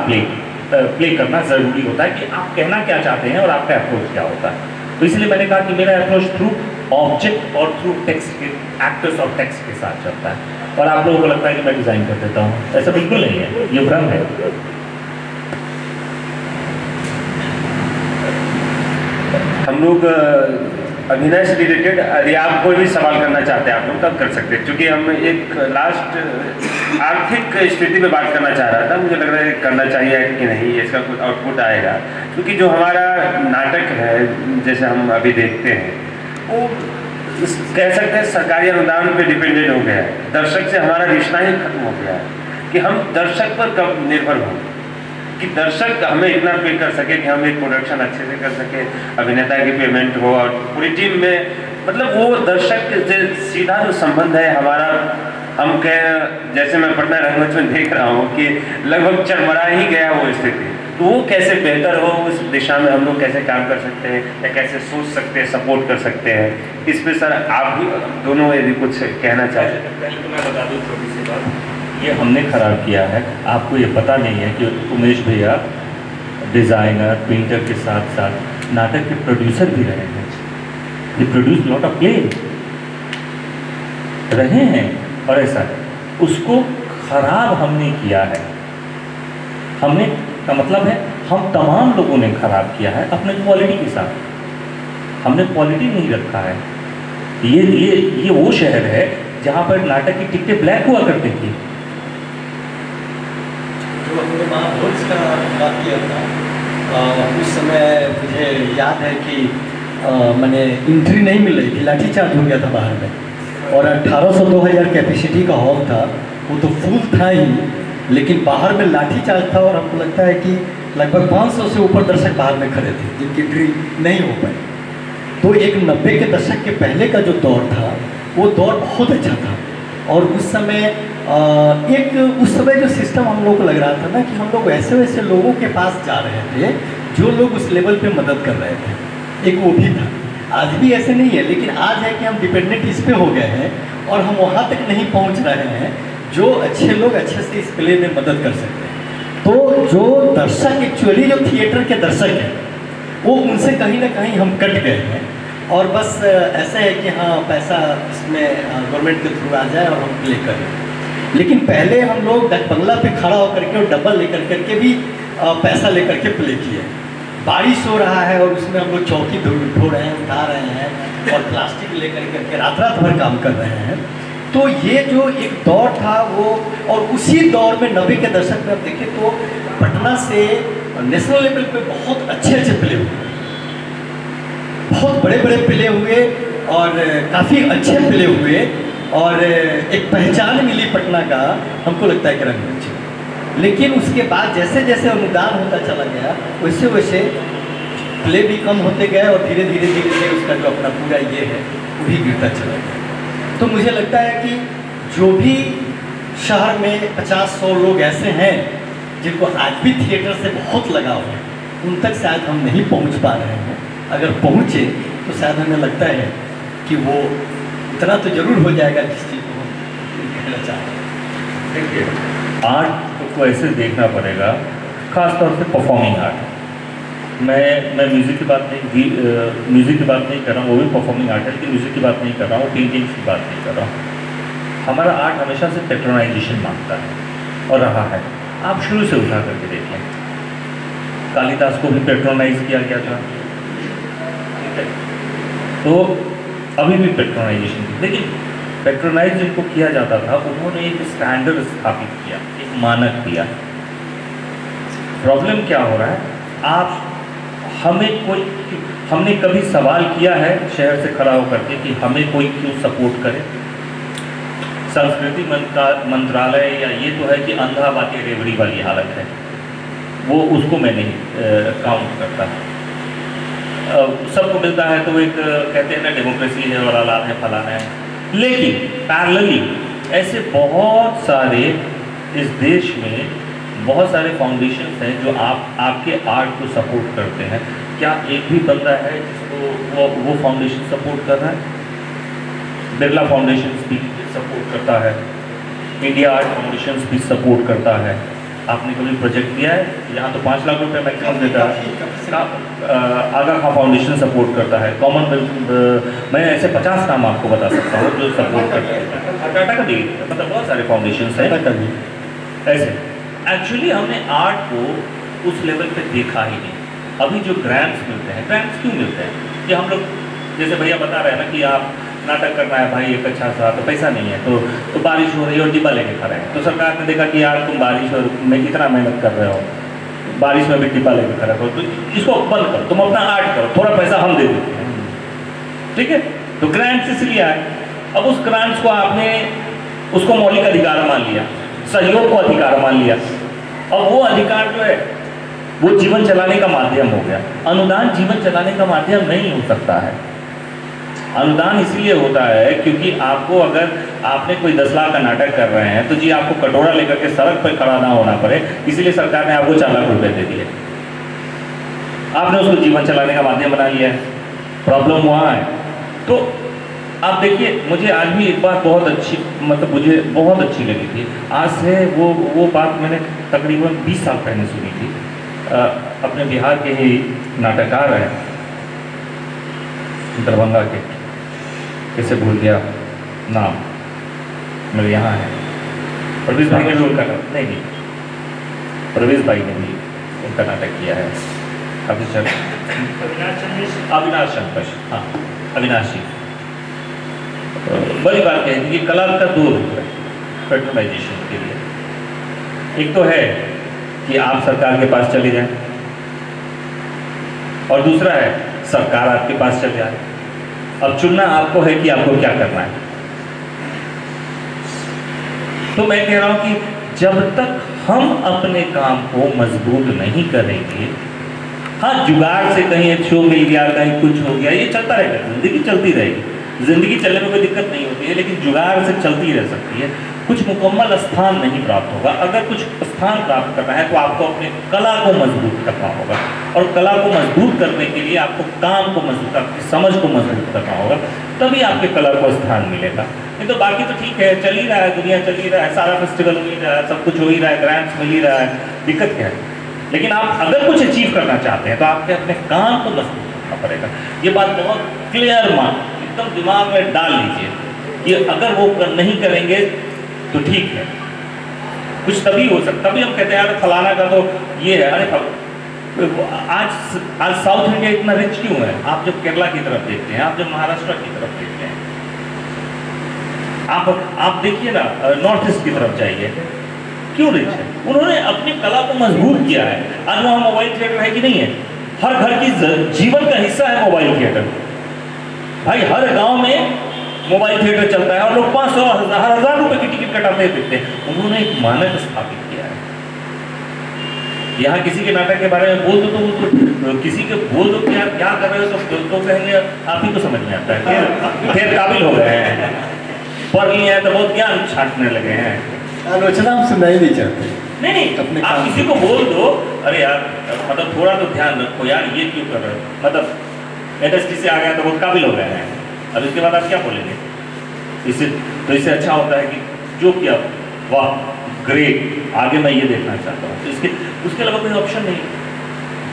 प्ले करना ज़रूरी होता है कि आप कहना क्या चाहते हैं और आपका अप्रोच क्या होता है। तो इसलिए मैंने कहा कि मेरा अप्रोच थ्रू ऑब्जेक्ट और थ्रू टेक्स्ट के एक्टर्स और टेक्स्ट के साथ चलता है, और आप लोगों को लगता है कि मैं डिज़ाइन कर देता हूँ, ऐसा बिल्कुल नहीं है, ये भ्रम है। हम लोग अभिनय से रिलेटेड यदि आप कोई भी सवाल करना चाहते हैं आप लोग तब कर सकते हैं, क्योंकि हम एक लास्ट आर्थिक स्थिति में बात करना चाह रहा था। मुझे लग रहा है करना चाहिए कि नहीं, इसका कुछ आउटपुट आएगा, क्योंकि जो हमारा नाटक है जैसे हम अभी देखते हैं वो कह सकते हैं सरकारी अनुदान पे डिपेंडेंट हो गया है। दर्शक से हमारा रिश्ता ही खत्म हो गया है कि हम दर्शक पर कब निर्भर हों, कि दर्शक हमें इतना पे कर सके कि हम एक प्रोडक्शन अच्छे से कर सके, अभिनेता की पेमेंट हो, और पूरी टीम में मतलब वो दर्शक से सीधा जो संबंध है हमारा, हम कह जैसे मैं पटना रंगमंच में देख रहा हूँ कि लगभग चरमरा ही गया वो स्थिति। तो वो कैसे बेहतर हो, उस दिशा में हम लोग कैसे काम कर सकते हैं या कैसे सोच सकते हैं, सपोर्ट कर सकते हैं, इस पर सर आप भी दोनों यदि कुछ कहना चाहें। पहले तो मैं बता दूँ छोटी सी बात, ये हमने ख़राब किया है, आपको ये पता नहीं है कि उमेश भैया डिज़ाइनर पेंटर के साथ साथ नाटक के प्रोड्यूसर भी रहे हैं। ये प्रोड्यूस लॉट ऑफ प्ले रहे हैं, और ऐसा उसको ख़राब हमने किया है। हमने का मतलब है हम तमाम लोगों ने ख़राब किया है अपने क्वालिटी के साथ। हमने क्वालिटी नहीं रखा है। ये वो शहर है जहाँ पर नाटक की टिकटें ब्लैक हुआ करती थी। जो हमने महाभोज का बात किया था उस समय मुझे याद है कि मैंने एंट्री नहीं मिल रही थी, लाठीचार्ज हो गया था बाहर में, और 1800-2000 कैपेसिटी का हॉल था, वो तो फुल था ही, लेकिन बाहर में लाठीचार्ज था, और हमको लगता है कि लगभग 500 से ऊपर दर्शक बाहर में खड़े थे जिनकी एंट्री नहीं हो पाई। तो एक 90 के दशक के पहले का जो दौर था वो दौर बहुत अच्छा था, और उस समय उस समय जो सिस्टम हम लोग को लग रहा था ना कि हम लोग वैसे वैसे लोगों के पास जा रहे थे जो लोग उस लेवल पे मदद कर रहे थे, एक वो भी था। आज भी ऐसे नहीं है, लेकिन आज है कि हम डिपेंडेंट इस पे हो गए हैं और हम वहाँ तक नहीं पहुँच रहे हैं जो अच्छे लोग अच्छे से इस प्ले में मदद कर सकते हैं। तो जो दर्शक एक्चुअली जो थिएटर के दर्शक हैं वो उनसे कहीं ना कहीं हम कट गए हैं, और बस ऐसा है कि हाँ पैसा इसमें गवर्नमेंट के थ्रू आ जाए और हम प्ले करें। लेकिन पहले हम लोग बंगला पे खड़ा होकर के और डब्बल लेकर करके भी पैसा लेकर के प्ले किए। बारिश हो रहा है और उसमें हम लोग चौकी धो रहे हैं, उठा रहे हैं, और प्लास्टिक लेकर करके रात भर काम कर रहे हैं। तो ये जो एक दौर था वो, और उसी दौर में 90 के दशक में आप देखें तो पटना से नेशनल लेवल पे बहुत अच्छे प्ले हुए, बहुत बड़े बड़े प्ले हुए। और काफ़ी अच्छे प्ले हुए और एक पहचान मिली पटना का, हमको लगता है कि रंगमंच। लेकिन उसके बाद जैसे जैसे अनुदान होता चला गया वैसे वैसे प्ले भी कम होते गए और धीरे धीरे उसका जो अपना पूरा ये है वो भी गिरता चला गया। तो मुझे लगता है कि जो भी शहर में 50-100 लोग ऐसे हैं जिनको आज भी थिएटर से बहुत लगाव है, उन तक शायद हम नहीं पहुंच पा रहे हैं। अगर पहुंचे तो शायद हमें लगता है कि वो इतना तो जरूर हो जाएगा जिस चीज़ को हम कहना चाहते हैं। देखिए, आर्ट को ऐसे देखना पड़ेगा, खास तौर से परफॉर्मिंग आर्ट। मैं म्यूज़िक की बात नहीं कर रहा हूँ, वो भी परफॉर्मिंग आर्ट है, लेकिन म्यूज़िक की बात नहीं कर रहा हूँ, पेंटिंग्स की बात नहीं कर रहा हूँ। हमारा आर्ट हमेशा से पेट्रोनाइजेशन मांगता है और रहा है। आप शुरू से उठा करके देख लें, कालिदास को भी पेट्रोनाइज किया गया था, ठीक है, तो अभी भी पेट्रोनाइजेशन की, लेकिन पेट्रोनाइज जिनको किया जाता था उन्होंने एक स्टैंडर्ड स्थापित किया, एक मानक दिया। प्रॉब्लम क्या हो रहा है, हमने कभी सवाल किया है शहर से खड़ा होकर के कि हमें कोई क्यों सपोर्ट करे? संस्कृति मंत्रालय या ये तो है कि अंधा बातें रेवड़ी वाली हालत है, वो उसको मैं नहीं काउंट करता। सबको मिलता है तो एक कहते हैं ना डेमोक्रेसी है और लाल है फलाना है, लेकिन पैरेलली ऐसे बहुत सारे इस देश में बहुत सारे फाउंडेशंस हैं जो आपके आर्ट को सपोर्ट करते हैं। क्या एक भी बंदा है जिसको वो फाउंडेशन सपोर्ट कर रहा है? बिरला फाउंडेशन भी सपोर्ट करता है, इंडिया आर्ट फाउंडेशन भी सपोर्ट करता है। आपने कभी प्रोजेक्ट किया है? यहाँ तो 5 लाख रुपए मैक्सिमम देता है। आगा खां फाउंडेशन सपोर्ट करता है, कॉमनवेल्थ, मैं ऐसे 50 नाम आपको बता सकता हूँ जो सपोर्ट करते हैं। टाटा का भी मतलब बहुत सारे फाउंडेशन हैं ऐसे। एक्चुअली हमने आर्ट को उस लेवल पे देखा ही नहीं। अभी जो ग्रांट्स मिलते हैं, ग्रांट्स क्यों मिलते हैं कि हम लोग जैसे भैया बता रहे हैं ना कि आप नाटक करना है भाई एक अच्छा सा, तो पैसा नहीं है, तो बारिश हो रही है और डिब्बा लेके खड़े हैं, तो सरकार ने देखा कि यार तुम बारिश में कितना मेहनत कर रहे हो, बारिश में भी डिब्बा लेके खड़े हो, तो इसको बंद करो, तुम अपना आर्ट करो, थोड़ा पैसा हम दे देते हैं, ठीक है। तो ग्रांट्स इसलिए आए। अब उस ग्रांट्स को आपने उसको मौलिक अधिकार मान लिया, सहयोग को अधिकार मान लिया। अब वो अधिकार जो है वो जीवन चलाने का माध्यम हो गया। अनुदान जीवन चलाने का माध्यम नहीं हो सकता है। अनुदान इसलिए होता है क्योंकि आपको, अगर आपने कोई 10 लाख का नाटक कर रहे हैं तो जी आपको कटोरा लेकर के सड़क पर खड़ा ना होना पड़े, इसलिए सरकार ने आपको 4 लाख रुपए दे दिए। आपने उसको जीवन चलाने का माध्यम बना लिया है। प्रॉब्लम वहाँ है। तो आप देखिए, मुझे आज भी एक बात बहुत अच्छी, मतलब मुझे बहुत अच्छी लगी थी। आज से वो बात मैंने तकरीबन 20 साल पहले सुनी थी। अपने बिहार के ही नाटककार हैं, दरभंगा के, कैसे भूल गया नाम, मेरे यहाँ है, प्रवेश भाई ने भी उनका नहीं, प्रवेश भाई ने भी उनका नाटक किया है। अविनाश शंकर, हाँ अविनाश जी। बड़ी बात है कि कला का दूर है पेट्रोनाइजेशन के लिए। एक तो है कि आप सरकार के पास चले जाएं, और दूसरा है सरकार आपके पास चले जाए। अब चुनना आपको है कि आपको क्या करना है। तो मैं कह रहा हूं कि जब तक हम अपने काम को मजबूत नहीं करेंगे, हाँ जुगाड़ से कहीं एक शो मिल गया, कहीं कुछ हो गया, ये चलता रहेगा, जिंदगी चलती रहेगी। जिंदगी चलने में कोई दिक्कत नहीं होती है, लेकिन जुगाड़ से चलती रह सकती है। कुछ मुकम्मल स्थान नहीं प्राप्त होगा। अगर कुछ स्थान प्राप्त करना है तो आपको अपने कला को मजबूत करना होगा, और कला को मजबूत करने के लिए आपको काम को मजबूत, आपकी समझ को मजबूत करना होगा, तभी आपके कला को स्थान मिलेगा। नहीं तो बाकी तो ठीक है, चल ही रहा है, दुनिया चल ही रहा है, सारा फेस्टिवल हो ही रहा है, सब कुछ हो ही रहा है, ग्रांट्स मिल ही रहा है, दिक्कत क्या है। लेकिन आप अगर कुछ अचीव करना चाहते हैं तो आपके अपने काम को मजबूत करना पड़ेगा। ये बात बहुत क्लियर एकदम दिमाग में डाल लीजिए कि अगर वो नहीं करेंगे तो ठीक है, कुछ तभी हो सकता। तभी हम कहते हैं यार फलाना का तो ये है। अरे आज साउथ इंडिया इतना रिच क्यों है? आप जब केरला की तरफ देखते हैं, आप जब महाराष्ट्र की तरफ देखते हैं, आप देखिए ना नॉर्थ ईस्ट की तरफ जाइए, क्यों रिच है? उन्होंने अपनी कला को मजबूत किया है। आज वहाँ मोबाइल थिएटर है कि नहीं है? हर घर की जीवन का हिस्सा है मोबाइल थिएटर। भाई हर गांव में मोबाइल थिएटर चलता है और लोग 500 1000 रुपए की टिकट कटाते देखते हैं। उन्होंने एक मानक स्थापित किया है। यहाँ किसी के नाटक के बारे में बोल दो तो किसी के बोल दो कि यार क्या कर रहे हो तो कहेंगे आप ही को समझ में आता है, फिर काबिल हो गए हैं, पढ़ लिए हैं तो बहुत ज्ञान छांटने लगे हैं। आलोचना हम सुनना ही नहीं चाहते। नहीं अपने आप किसी को बोल दो, अरे यार मतलब थोड़ा तो ध्यान रखो यार, ये क्यों कर रहे हो, मतलब इंडस्ट्री से आ गया तो बहुत काबिल हो गए हैं, अब इसके बाद आप क्या बोलेंगे? इससे अच्छा होता है कि जो किया वाह ग्रेट, आगे मैं ये देखना चाहता हूँ, तो उसके अलावा कोई ऑप्शन नहीं।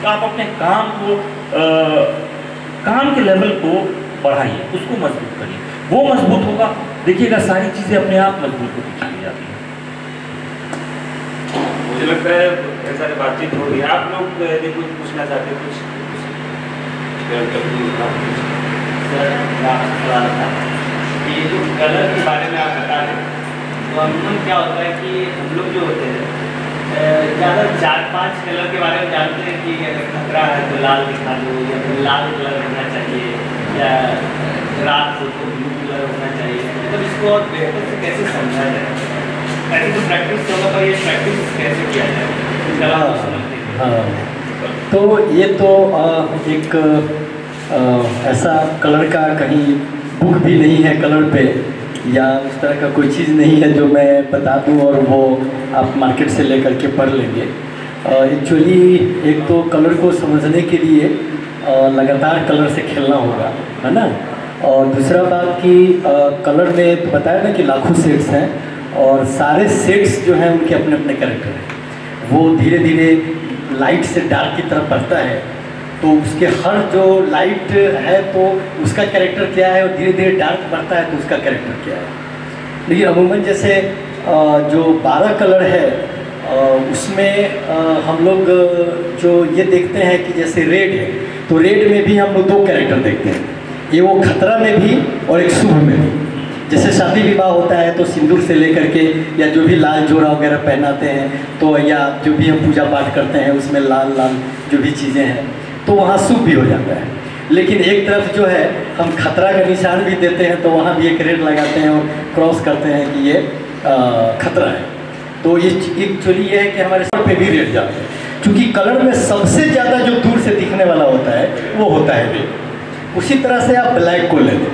तो आप अपने काम को काम के लेवल को बढ़ाइए, उसको मजबूत करिए, वो मजबूत होगा, देखिएगा सारी चीज़ें अपने आप मजबूत होती चली जाती हैं। मुझे लगता है बहुत सारी बातचीत हो रही है, आप लोग यदि कुछ पूछना चाहते हैं कुछ ये जो कलर के बारे में आप बता रहे हैं, तो हम लोग क्या होता है कि हम लोग जो होते हैं ज़्यादा 4-5 कलर के बारे में जानते हैं कि अगर खतरा है तो लाल दिखा दो, या फिर लाल कलर होना चाहिए, या रात हो तो ब्लू कलर होना चाहिए, मतलब इसको और बेहतर से कैसे समझा जाए? ऐसे तो प्रैक्टिस होगा, पर ये प्रैक्टिस कैसे किया जाए कला को समझने के लिए? हाँ, तो ये तो एक ऐसा कलर का कहीं बुक भी नहीं है कलर पे, या उस तरह का कोई चीज़ नहीं है जो मैं बता दूं और वो आप मार्केट से लेकर के पढ़ लेंगे। एक्चुअली एक तो कलर को समझने के लिए लगातार कलर से खेलना होगा, है ना। और दूसरा बात कि कलर में तो बताया ना कि लाखों सेट्स हैं, और सारे सेट्स जो हैं उनके अपने अपने कैरेक्टर हैं। वो धीरे धीरे लाइट से डार्क की तरफ बढ़ता है, तो उसके हर जो लाइट है तो उसका कैरेक्टर क्या है, और धीरे धीरे डार्क बढ़ता है तो उसका कैरेक्टर क्या है। लेकिन अमूमन जैसे जो 12 कलर है उसमें हम लोग जो ये देखते हैं कि जैसे रेड है, तो रेड में भी हम लोग 2 कैरेक्टर देखते हैं, ये वो खतरा में भी और एक शुभ में भी। जैसे शादी विवाह होता है तो सिंदूर से लेकर के या जो भी लाल जोड़ा वगैरह पहनाते हैं, तो या जो भी हम पूजा पाठ करते हैं उसमें लाल लाल जो भी चीज़ें हैं, तो वहाँ शुभ भी हो जाता है। लेकिन एक तरफ जो है हम खतरा का निशान भी देते हैं, तो वहाँ भी एक रेड लगाते हैं और क्रॉस करते हैं कि ये खतरा है। तो ये एक्चुअली ये है कि हमारे सर पे भी रेड जाते हैं, क्योंकि कलर में सबसे ज़्यादा जो दूर से दिखने वाला होता है वो होता है रेड। उसी तरह से आप ब्लैक को ले लें,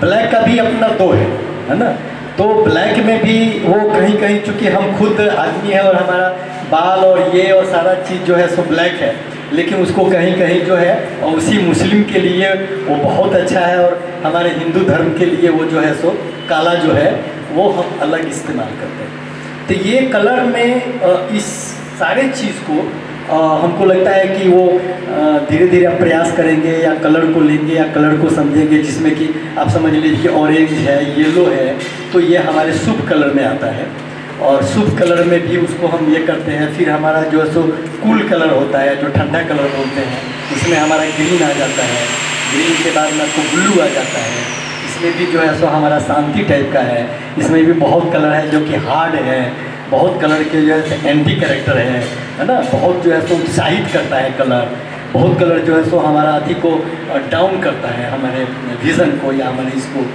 ब्लैक का भी अपना 2 है ना। तो ब्लैक में भी वो कहीं कहीं, चूँकि हम खुद आदमी हैं और हमारा बाल और ये और सारा चीज़ जो है सो ब्लैक है, लेकिन उसको कहीं कहीं जो है, और उसी मुस्लिम के लिए वो बहुत अच्छा है, और हमारे हिंदू धर्म के लिए वो जो है सो काला जो है वो हम अलग इस्तेमाल करते हैं। तो ये कलर में इस सारे चीज़ को हमको लगता है कि वो धीरे धीरे आप प्रयास करेंगे या कलर को लेंगे या कलर को समझेंगे, जिसमें कि आप समझ लीजिए कि ऑरेंज है, येलो है, तो ये हमारे शुभ कलर में आता है। और शुभ कलर में भी उसको हम ये करते हैं। फिर हमारा जो है सो कूल कलर होता है, जो ठंडा कलर बोलते हैं, उसमें हमारा ग्रीन आ जाता है। ग्रीन के बाद में आपको ब्लू आ जाता है। इसमें भी जो है सो हमारा शांति टाइप का है। इसमें भी बहुत कलर है जो कि हार्ड है, बहुत कलर के जो है एंटी कैरेक्टर है ना। बहुत जो है सो उत्साहित करता है कलर, बहुत कलर जो है सो हमारा अति को डाउन करता है, हमारे विज़न को या हमारे इसको।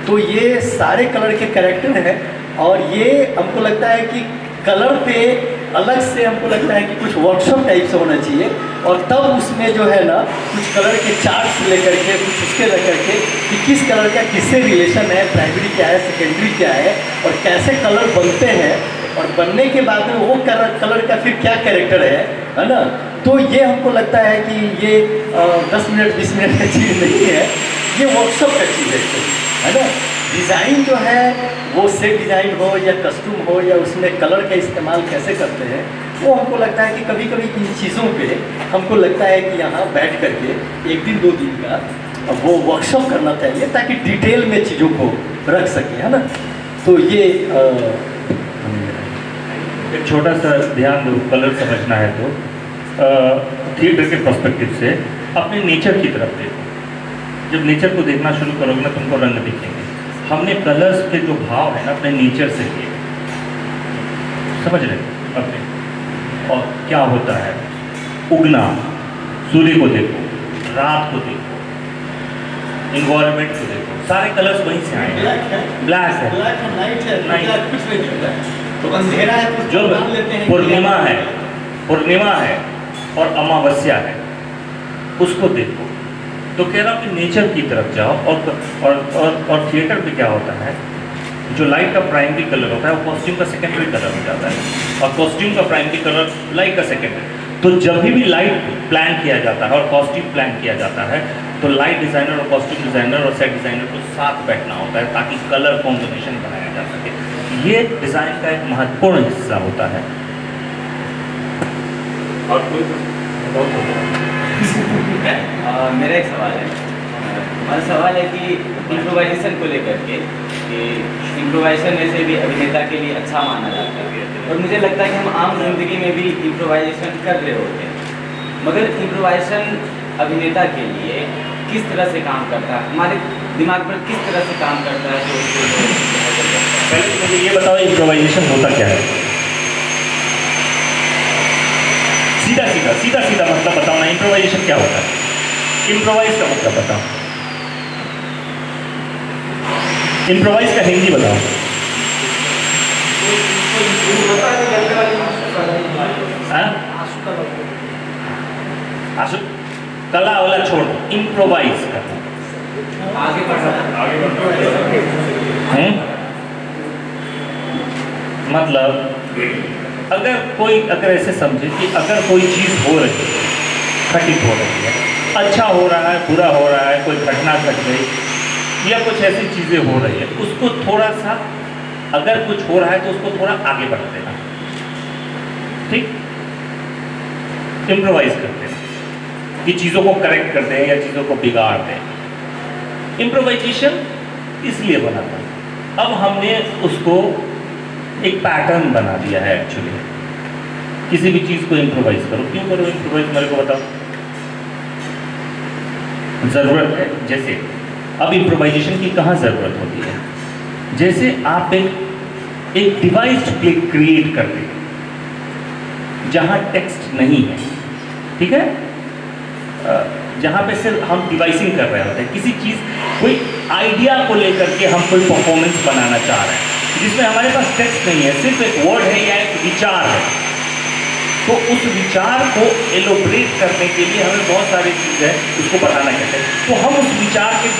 तो ये सारे कलर के कैरेक्टर हैं, और ये हमको लगता है कि कलर पे अलग से हमको लगता है कि कुछ वर्कशॉप टाइप से होना चाहिए, और तब उसमें जो है ना कुछ कलर के चार्ट्स लेकर के, कुछ उसके लेकर के कि किस कलर का किससे रिलेशन है, प्राइमरी क्या है, सेकेंडरी क्या है, और कैसे कलर बनते हैं, और बनने के बाद में वो कलर का फिर क्या कैरेक्टर है ना। तो ये हमको लगता है कि ये 10 मिनट 20 मिनट की चीज़ नहीं है, ये वर्कशॉप का चीज़ है ना। डिज़ाइन जो है वो सेट डिज़ाइन हो या कस्टूम हो या उसमें कलर का इस्तेमाल कैसे करते हैं, वो हमको लगता है कि कभी कभी इन चीज़ों पे हमको लगता है कि यहाँ बैठ करके 1 दिन 2 दिन का वो वर्कशॉप करना चाहिए, ताकि डिटेल में चीज़ों को रख सकें, है ना। तो ये एक छोटा सा ध्यान दो, कलर समझना है तो थिएटर के पर्सपेक्टिव से अपने नेचर की तरफ देखो। जब नेचर को देखना शुरू करोगे ना, तुमको रंग दिखेंगे। हमने कलर्स के जो भाव है ना अपने नेचर से किए, समझ रहे अपने। और क्या होता है, उगना, सूर्य को देखो, रात को देखो, इन्वायरमेंट को देखो, सारे कलर्स वहीं से आए हैं। ब्लैक है, ब्लैक और नाइट है, Night। कुछ नहीं दिखता है। तो अंधेरा है तो जो मान लेते हैं पूर्णिमा है और अमावस्या है, उसको देखो। तो कह रहा हूँ कि नेचर की तरफ जाओ। और थिएटर में क्या होता है, जो लाइट का प्राइमरी कलर होता है वो कॉस्ट्यूम का सेकेंडरी कलर हो जाता है, और कॉस्ट्यूम का प्राइमरी कलर लाइट का सेकेंडरी। तो जब भी लाइट प्लान किया जाता है और कॉस्ट्यूम प्लान किया जाता है, तो लाइट डिज़ाइनर और कॉस्ट्यूम डिज़ाइनर और सेट डिज़ाइनर को साथ बैठना होता है ताकि कलर कॉम्बिनेशन बनाया जा सके। ये डिज़ाइन का एक महत्वपूर्ण हिस्सा होता है। और मेरा एक सवाल है। हमारा सवाल है कि इम्प्रोवाइजेशन को लेकर के, कि इम्प्रोवाइजेशन में से भी अभिनेता के लिए अच्छा माना जाता है, और मुझे लगता है कि हम आम जिंदगी में भी इम्प्रोवाइजेशन कर रहे होते हैं, मगर इम्प्रोवाइजेशन अभिनेता के लिए किस तरह से काम करता है, हमारे दिमाग पर किस तरह से काम करता है। तो पहले मुझे ये बताओ, इम्प्रोवाइजेशन होता क्या है? सीधा मतलब बताओ ना, इम्प्रोवाइजेशन क्या होता है? इम्प्रोवाइज का मतलब बताओ, इम्प्रोवाइज का हिंदी बताओ। आशु कला वाला छोड़, इम्प्रोवाइज करना, आगे बढ़ मतलब अगर ऐसे समझे कि अगर कोई चीज़ हो रही है, घटित हो रही है, अच्छा हो रहा है, बुरा हो रहा है, कोई घटना घट गई या कुछ ऐसी चीज़ें हो रही है, उसको थोड़ा सा, अगर कुछ हो रहा है तो उसको थोड़ा आगे बढ़ देना, ठीक, इम्प्रोवाइज करते हैं कि चीज़ों को करेक्ट करते हैं या चीज़ों को बिगाड़ते हैं। इम्प्रोवाइजेशन इसलिए बना था, अब हमने उसको एक पैटर्न बना दिया है। एक्चुअली किसी भी चीज़ को इम्प्रोवाइज करो, क्यों करो इम्प्रोवाइज, मेरे को बताओ। ज़रूरत है, जैसे अब इम्प्रोवाइजेशन की कहाँ ज़रूरत होती है? जैसे आप एक डिवाइस क्रिएट कर रहे हैं जहाँ टेक्स्ट नहीं है, ठीक है, जहाँ पे सिर्फ हम डिवाइसिंग कर रहे होते हैं किसी चीज़, कोई आइडिया को लेकर के हम कोई परफॉर्मेंस बनाना चाह रहे हैं जिसमें हमारे पास टेक्स्ट नहीं है, सिर्फ एक वर्ड है या एक विचार है। तो उस विचार को एलोबरेट करने के लिए हमें बहुत सारी चीज़ें उसको बढ़ाना कहते हैं। तो हम उस विचार के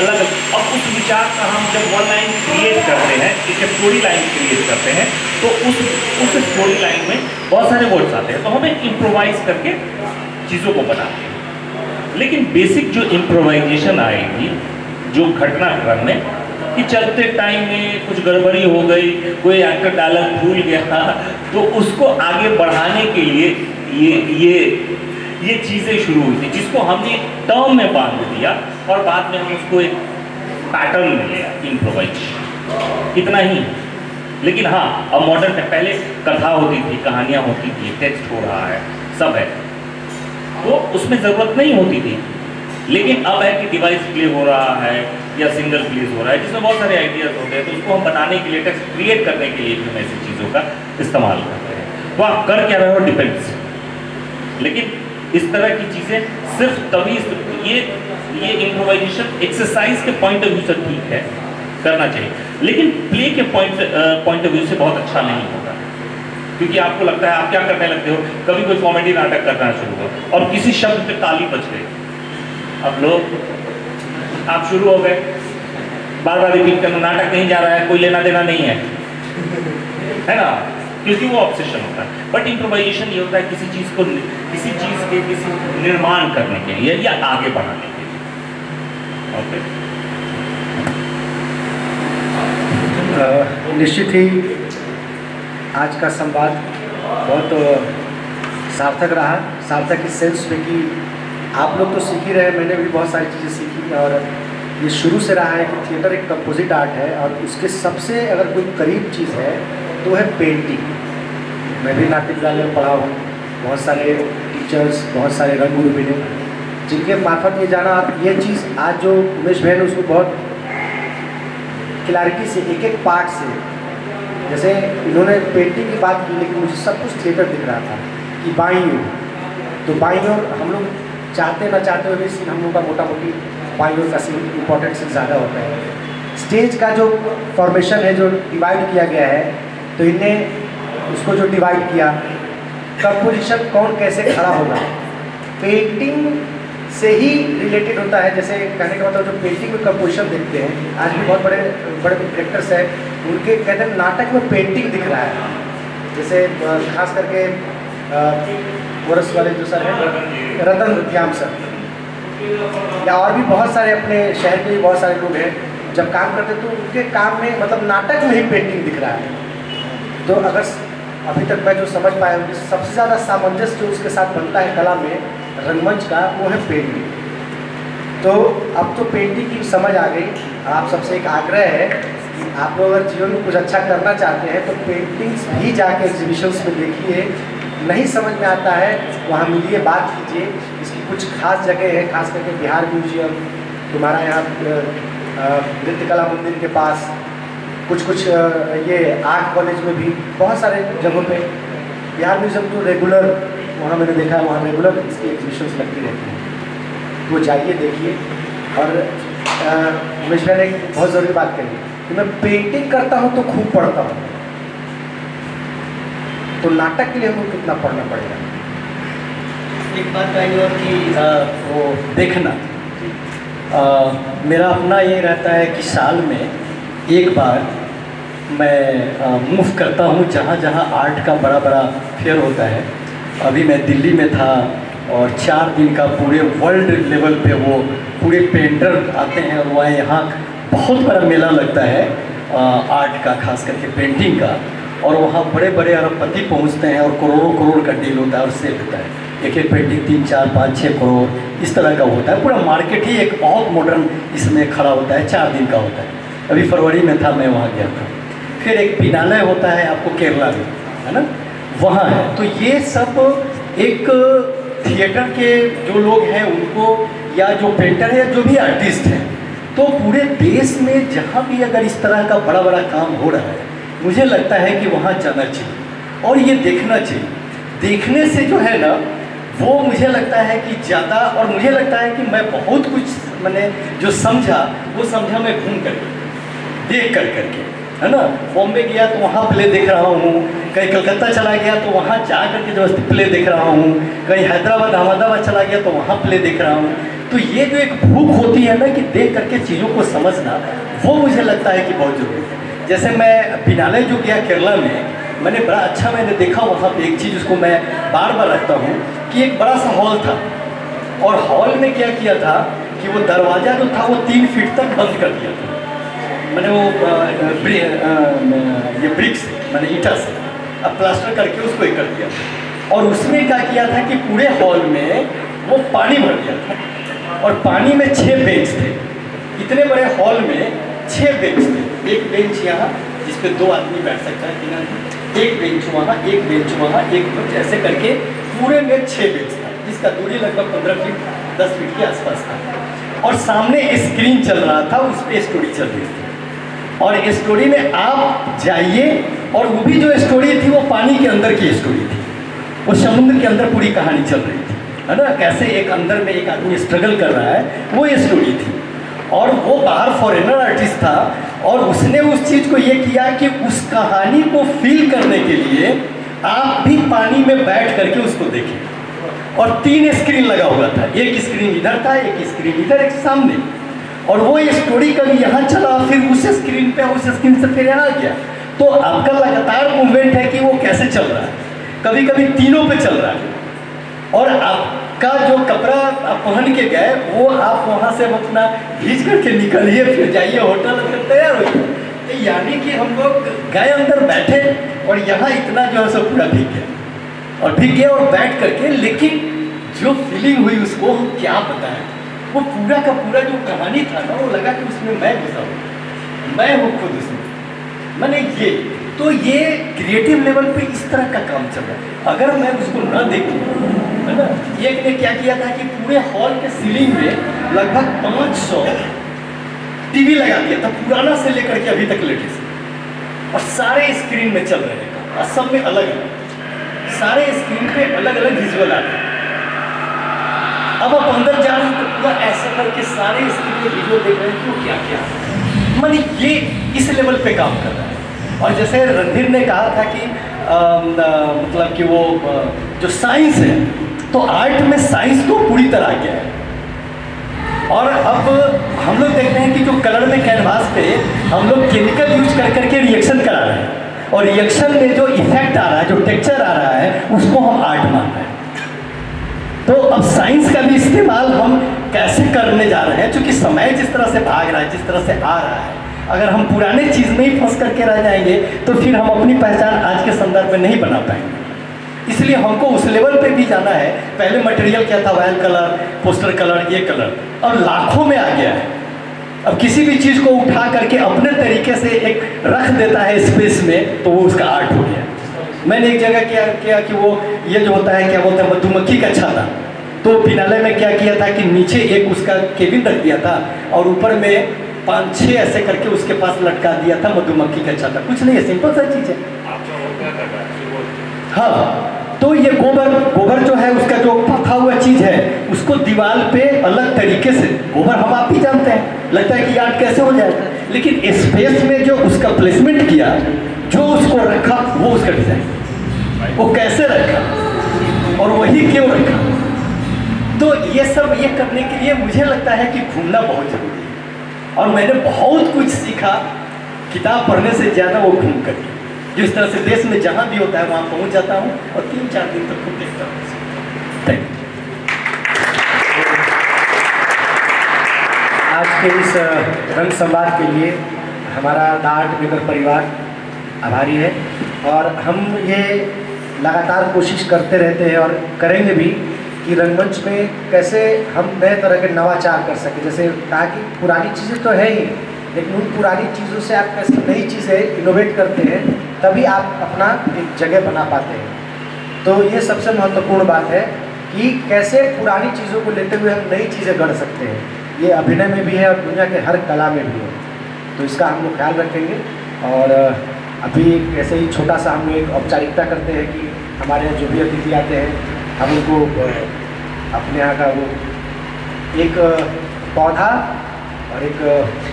अलग, अब उस विचार का हम जब वन लाइन क्रिएट करते हैं, एक स्टोरी लाइन क्रिएट करते हैं, तो उस स्टोरी लाइन में बहुत सारे वर्ड्स आते हैं, तो हमें इम्प्रोवाइज करके चीज़ों को बनाते हैं। लेकिन बेसिक जो इम्प्रोवाइजेशन आएगी, जो घटनाक्रम में कि चलते टाइम में कुछ गड़बड़ी हो गई, कोई एक्टर डायलॉग भूल गया, तो उसको आगे बढ़ाने के लिए ये चीज़ें शुरू हुई थी, जिसको हमने एक टर्म में बांध दिया और बाद में हम उसको एक पैटर्न में लिया, इम्प्रोवाइज, इतना ही। लेकिन हाँ, अब मॉडर्न में पहले कथा होती थी, कहानियाँ होती थी, टेक्स्ट हो रहा है, सब है, तो उसमें ज़रूरत नहीं होती थी। लेकिन अब है कि डिवाइस प्ले हो रहा है या सिंगल प्लेस हो रहा है, जिसमें बहुत सारे आइडियाज़ होते हैं, तो उसको हम बनाने के लिए, टेक्स्ट क्रिएट करने के लिए भी हम ऐसी चीज़ों का इस्तेमाल करते हैं। तो आप कर क्या रहे हो डिपेंड्स। लेकिन इस तरह की चीज़ें सिर्फ तभी, ये इम्प्रोवाइजेशन एक्सरसाइज के पॉइंट ऑफ व्यू से ठीक है, करना चाहिए, लेकिन प्ले के पॉइंट ऑफ व्यू से बहुत अच्छा नहीं होगा, क्योंकि आपको लगता है, आप क्या करने लगते हो, कभी कोई कॉमेडी नाटक करना शुरू हुआ और किसी शब्द पे ताली बज गई, अब लोग आप शुरू हो गए, बार बार रिपीट करना, नाटक नहीं जा रहा है, कोई लेना देना नहीं है ना, क्योंकि वो ऑब्सेशन होता है। बट इम्प्रोवाइजेशन ये होता है किसी चीज़ को, किसी चीज़ के किसी निर्माण करने के लिए या आगे बढ़ाने के लिए। ओके, निश्चित ही आज का संवाद बहुत सार्थक रहा, सार्थक इस सेंस में कि आप लोग तो सीख ही रहे, मैंने भी बहुत सारी चीज़ें सीखी, और ये शुरू से रहा है कि थिएटर एक कंपोजिट आर्ट है, और उसके सबसे अगर कोई करीब चीज़ है तो है पेंटिंग। मैं भी नाट्य विद्यालय में पढ़ा हूँ, बहुत सारे टीचर्स, बहुत सारे रंगगुरु मिले, जिनके मार्फत ये जाना, ये चीज़ आज जो उमेश भाई ने उसको बहुत क्लैरिटी से एक एक पार्ट से, जैसे इन्होंने पेंटिंग की बात की, लेकिन मुझे सब कुछ थिएटर दिख रहा था कि बाईं ओर, तो बाईं ओर हम लोग चाहते ना चाहते हुए भी हम लोग का मोटा मोटी वायु का इम्पोर्टेंस ज़्यादा होता है। स्टेज का जो फॉर्मेशन है, जो डिवाइड किया गया है, तो इन्हें उसको जो डिवाइड किया, कंपोजिशन कौन कैसे खड़ा होगा, पेंटिंग से ही रिलेटेड होता है। जैसे कहने का मतलब जो पेंटिंग में कंपोजिशन देखते हैं, आज भी बहुत बड़े बड़े डायरेक्टर्स हैं, उनके कहते हैं नाटक में पेंटिंग दिख रहा है। जैसे खास करके कोरस वाले जो सर हैं, रतन ध्यान सर, या और भी बहुत सारे अपने शहर के भी बहुत सारे लोग हैं, जब काम करते तो उनके काम में मतलब नाटक में ही पेंटिंग दिख रहा है। तो अगर अभी तक मैं जो समझ पाया हूँ, सबसे ज़्यादा सामंजस्य जो उसके साथ बनता है कला में, रंगमंच का, वो है पेंटिंग। तो अब तो पेंटिंग की समझ आ गई। आप सबसे एक आग्रह है कि आप लोग अगर जीवन में कुछ अच्छा करना चाहते हैं तो पेंटिंग्स भी जाके एग्जीबिशंस में देखिए। नहीं समझ में आता है वहाँ मिलिए, बात कीजिए। इसकी कुछ खास जगह है, खास करके बिहार म्यूजियम, तुम्हारा यहाँ नृत्य कला मंदिर के पास, कुछ ये आर्ट कॉलेज में भी, बहुत सारे जगहों पे। बिहार म्यूजियम तो रेगुलर, वहाँ मैंने देखा है, वहाँ रेगुलर इसकी एग्जीबिशंस लगती रहती हैं। तो जाइए, देखिए। और उमेश भाई ने एक बहुत ज़रूरी बात कही कि मैं पेंटिंग करता हूँ तो खूब पढ़ता हूँ, तो नाटक के लिए हमको कितना पढ़ना पड़ेगा। एक बात कहेंगे और कि वो देखना, मेरा अपना ये रहता है कि साल में एक बार मैं मूव करता हूँ जहाँ जहाँ आर्ट का बड़ा बड़ा फेयर होता है। अभी मैं दिल्ली में था और 4 दिन का पूरे वर्ल्ड लेवल पे वो पूरे पेंटर आते हैं और वहाँ यहाँ बहुत बड़ा मेला लगता है आर्ट का, खास करके पेंटिंग का। और वहाँ बड़े बड़े अरबपति पहुँचते हैं और करोड़ों करोड़ का डील होता है और सेल होता है। एक एक पेंटिंग 3, 4, 5, 6 करोड़ इस तरह का होता है। पूरा मार्केट ही एक बहुत मॉडर्न इसमें खड़ा होता है। 4 दिन का होता है। अभी फरवरी में था, मैं वहाँ गया था। फिर एक बिनालय होता है आपको केरला में, है ना, वहाँ है। तो ये सब एक थिएटर के जो लोग हैं उनको, या जो पेंटर है, जो भी आर्टिस्ट हैं, तो पूरे देश में जहाँ भी अगर इस तरह का बड़ा बड़ा काम हो रहा है, मुझे लगता है कि वहाँ जाना चाहिए और ये देखना चाहिए। देखने से जो है ना, वो मुझे लगता है कि ज़्यादा, और मुझे लगता है कि मैं बहुत कुछ मैंने जो समझा, वो समझा मैं घूम करके, देख करके, है ना। बॉम्बे गया तो वहाँ प्ले देख रहा हूँ, कहीं कलकत्ता चला गया तो वहाँ जा करके जो प्ले देख रहा हूँ, कहीं हैदराबाद अहमदाबाद चला गया तो वहाँ प्ले देख रहा हूँ। तो ये जो एक भूख होती है ना कि देख करके चीज़ों को समझना, वो मुझे लगता है कि बहुत ज़रूरी है। जैसे मैं बिनालय जो गया केरला में, मैंने बड़ा अच्छा मैंने देखा वहाँ पे एक चीज़, उसको मैं बार बार रखता हूँ, कि एक बड़ा सा हॉल था और हॉल में क्या किया था कि वो दरवाज़ा जो था वो 3 फीट तक बंद कर दिया था। मैंने वो ये ब्रिक्स, मैंने ईंटा से अब प्लास्टर करके उसको एक कर दिया। और उसमें क्या किया था कि पूरे हॉल में वो पानी भर दिया था और पानी में 6 बेंच थे। इतने बड़े हॉल में 6 बेंच थे। एक बेंच यहाँ जिस पे 2 आदमी बैठ सकता है, 3 आदमी, एक बेंच वहाँ, एक बेंच वहाँ, एक बेंच, ऐसे करके पूरे में 6 बेंच था, जिसका दूरी लगभग 15 फीट 10 फीट के आसपास था। और सामने स्क्रीन चल रहा था, उस पर स्टोरी चल रही थी। और स्टोरी में आप जाइए, और वो भी जो स्टोरी थी वो पानी के अंदर की स्टोरी थी, वो समुद्र के अंदर पूरी कहानी चल रही थी, है ना। कैसे एक अंदर में एक आदमी स्ट्रगल कर रहा है, वो ये स्टोरी थी। और वो बाहर फॉरेनर आर्टिस्ट था और उसने उस चीज़ को ये किया कि उस कहानी को फील करने के लिए आप भी पानी में बैठ करके उसको देखें। और 3 स्क्रीन लगा हुआ था, एक स्क्रीन इधर था, एक स्क्रीन इधर, एक सामने। और वो ये स्टोरी कभी यहाँ चला, फिर उस स्क्रीन पे, उस स्क्रीन से फिर यहाँ गया। तो आपका लगातार मूवमेंट है कि वो कैसे चल रहा है, कभी कभी तीनों पे चल रहा है। और आपका जो कपड़ा आप पहन के गए, वो आप वहाँ से अपना भीज करके निकलिए, फिर जाइए होटल अंदर तैयार हो। तो यानी कि हम लोग गए अंदर बैठे और यहाँ इतना जो है सो पूरा भीग गया और भीग गया और बैठ करके, लेकिन जो फीलिंग हुई उसको हम क्या बताएं। वो पूरा का पूरा जो कहानी था ना, वो लगा कि उसमें मैं घुसा हूँ, मैं हूँ खुद उसमें, मैंने ये। तो ये क्रिएटिव लेवल पे इस तरह का काम चल रहा है। अगर मैं उसको ना देखूँ, है ना। एक ने क्या किया था कि पूरे हॉल के सीलिंग में लगभग 500 टीवी लगा दिया था, पुराना से लेकर के अभी तक लेटेस्ट, और सारे स्क्रीन में चल रहे हैं, और सब में अलग अलग, सारे स्क्रीन पे अलग अलग विजुअल आ रहे हैं। अब आप अंदर जा रहे हैं तो पूरा ऐसे भर के सारे इसके वीडियो देख रहे हैं क्यों, क्या क्या माने ये इस लेवल पे काम कर रहा है। और जैसे रणधीर ने कहा था कि मतलब कि वो जो साइंस है, तो आर्ट में साइंस तो पूरी तरह आ गया है। और अब हम लोग देखते हैं कि जो कलर में कैनवास पे हम लोग केमिकल यूज कर करके रिएक्शन करा रहे हैं, और रिएक्शन में जो इफेक्ट आ रहा है, जो टेक्सचर आ रहा है, उसको हम आर्ट मान रहे हैं। तो अब साइंस का भी इस्तेमाल हम कैसे करने जा रहे हैं, क्योंकि समय जिस तरह से भाग रहा है, जिस तरह से आ रहा है, अगर हम पुराने चीज़ में ही फंस करके रह जाएंगे तो फिर हम अपनी पहचान आज के संदर्भ में नहीं बना पाएंगे। इसलिए हमको उस लेवल पे भी जाना है। पहले मटेरियल क्या था, ऑयल कलर, पोस्टर कलर, ये कलर, अब लाखों में आ गया है। अब किसी भी चीज़ को उठा करके अपने तरीके से एक रख देता है स्पेस में, तो वो उसका आर्ट हो गया। मैंने एक जगह क्या किया कि वो ये जो होता है, क्या बोलते हैं, मधुमक्खी का छाता, तो फिनाले में क्या किया था कि नीचे एक उसका केबिन रख दिया था और ऊपर में 5-6 ऐसे करके उसके पास लटका दिया था मधुमक्खी का छाता। कुछ नहीं है, सिंपल सा चीज़ है। हाँ, तो ये गोबर जो है, उसका जो पका हुआ चीज़ है, उसको दीवार पे अलग तरीके से, गोबर हम आप ही जानते हैं, लगता है कि आर्ट कैसे हो जाएगा, लेकिन स्पेस में जो उसका प्लेसमेंट किया, जो उसको रखा, वो उसका डिजाइन, वो कैसे रखा और वही क्यों रखा। तो ये सब ये करने के लिए मुझे लगता है कि घूमना बहुत जरूरी है। और मैंने बहुत कुछ सीखा किताब पढ़ने से ज़्यादा वो घूम करके। जिस तरह से देश में जहाँ भी होता है वहाँ पहुँच जाता हूँ और 3-4 दिन तक खुद देखता हूँ। Thank you. आज के इस रंग संवाद के लिए हमारा द आर्ट मेकर परिवार आभारी है, और हम ये लगातार कोशिश करते रहते हैं और करेंगे भी कि रंगमंच में कैसे हम नए तरह के नवाचार कर सकें। जैसे कहा कि पुरानी चीज़ें तो है ही, लेकिन उन पुरानी चीज़ों से आप कैसे नई चीज़ें इनोवेट करते हैं, तभी आप अपना एक जगह बना पाते हैं। तो ये सबसे महत्वपूर्ण बात है कि कैसे पुरानी चीज़ों को लेते हुए हम नई चीज़ें गढ़ सकते हैं। ये अभिनय में भी है और दुनिया के हर कला में भी है, तो इसका हम लोग ख्याल रखेंगे। और अभी ऐसे ही छोटा सा हम एक औपचारिकता करते हैं कि हमारे जो भी अतिथि आते हैं, हम उनको अपने यहाँ का वो एक पौधा और एक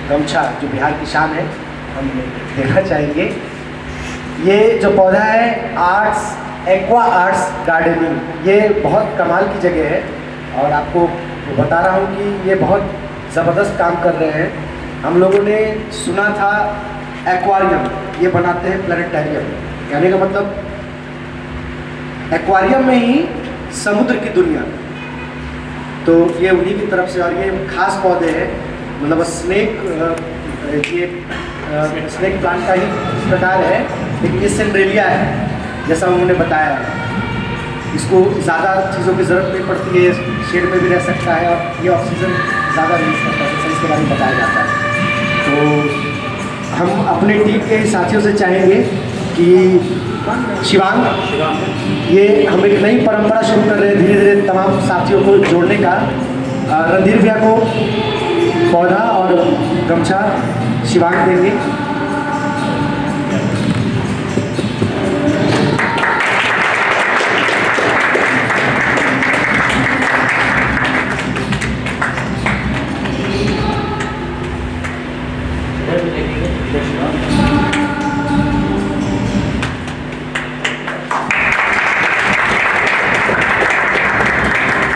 गमछा, जो बिहार की शान है, हम देना चाहेंगे। ये जो पौधा है एक्वा आर्ट्स गार्डनिंग, ये बहुत कमाल की जगह है, और आपको बता रहा हूँ कि ये बहुत ज़बरदस्त काम कर रहे हैं। हम लोगों ने सुना था एक्वारियम ये बनाते हैं, प्लानिटेरियम, कहने का मतलब एक्वारियम में ही समुद्र की दुनिया। तो ये उन्हीं की तरफ से, और ये खास पौधे हैं, मतलब स्नेक, ये स्नेक प्लांट का ही प्रकार है, लेकिन ये सेंड्रेलिया है जैसा उन्होंने बताया है। इसको ज़्यादा चीज़ों की ज़रूरत नहीं पड़ती है, शेड में भी रह सकता है, और ये ऑक्सीजन ज़्यादा रिलीज करता है, इसके बारे में बताया जाता है। तो हम अपने टीम के साथियों से चाहेंगे कि शिवांग, ये हम एक नई परंपरा शुरू कर रहे हैं धीरे धीरे तमाम साथियों को जोड़ने का। रणधीर भैया को पौधा और गमछा शिवांग देंगे।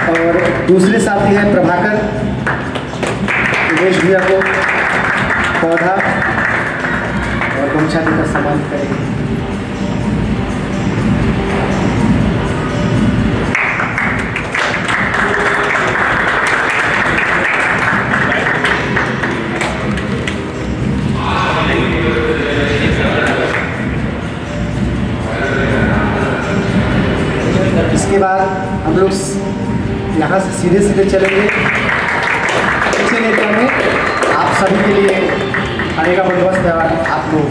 और दूसरे साथी हैं प्रभाकर, उमेश भैया को पौधा और गमछा देकर सम्मानित करेंगे। इसके बाद हम लोग यहाँ से सीधे सीधे चलेंगे पीछे नेता में। आप सभी के लिए खाने का बंदोबस्त है, आप लोग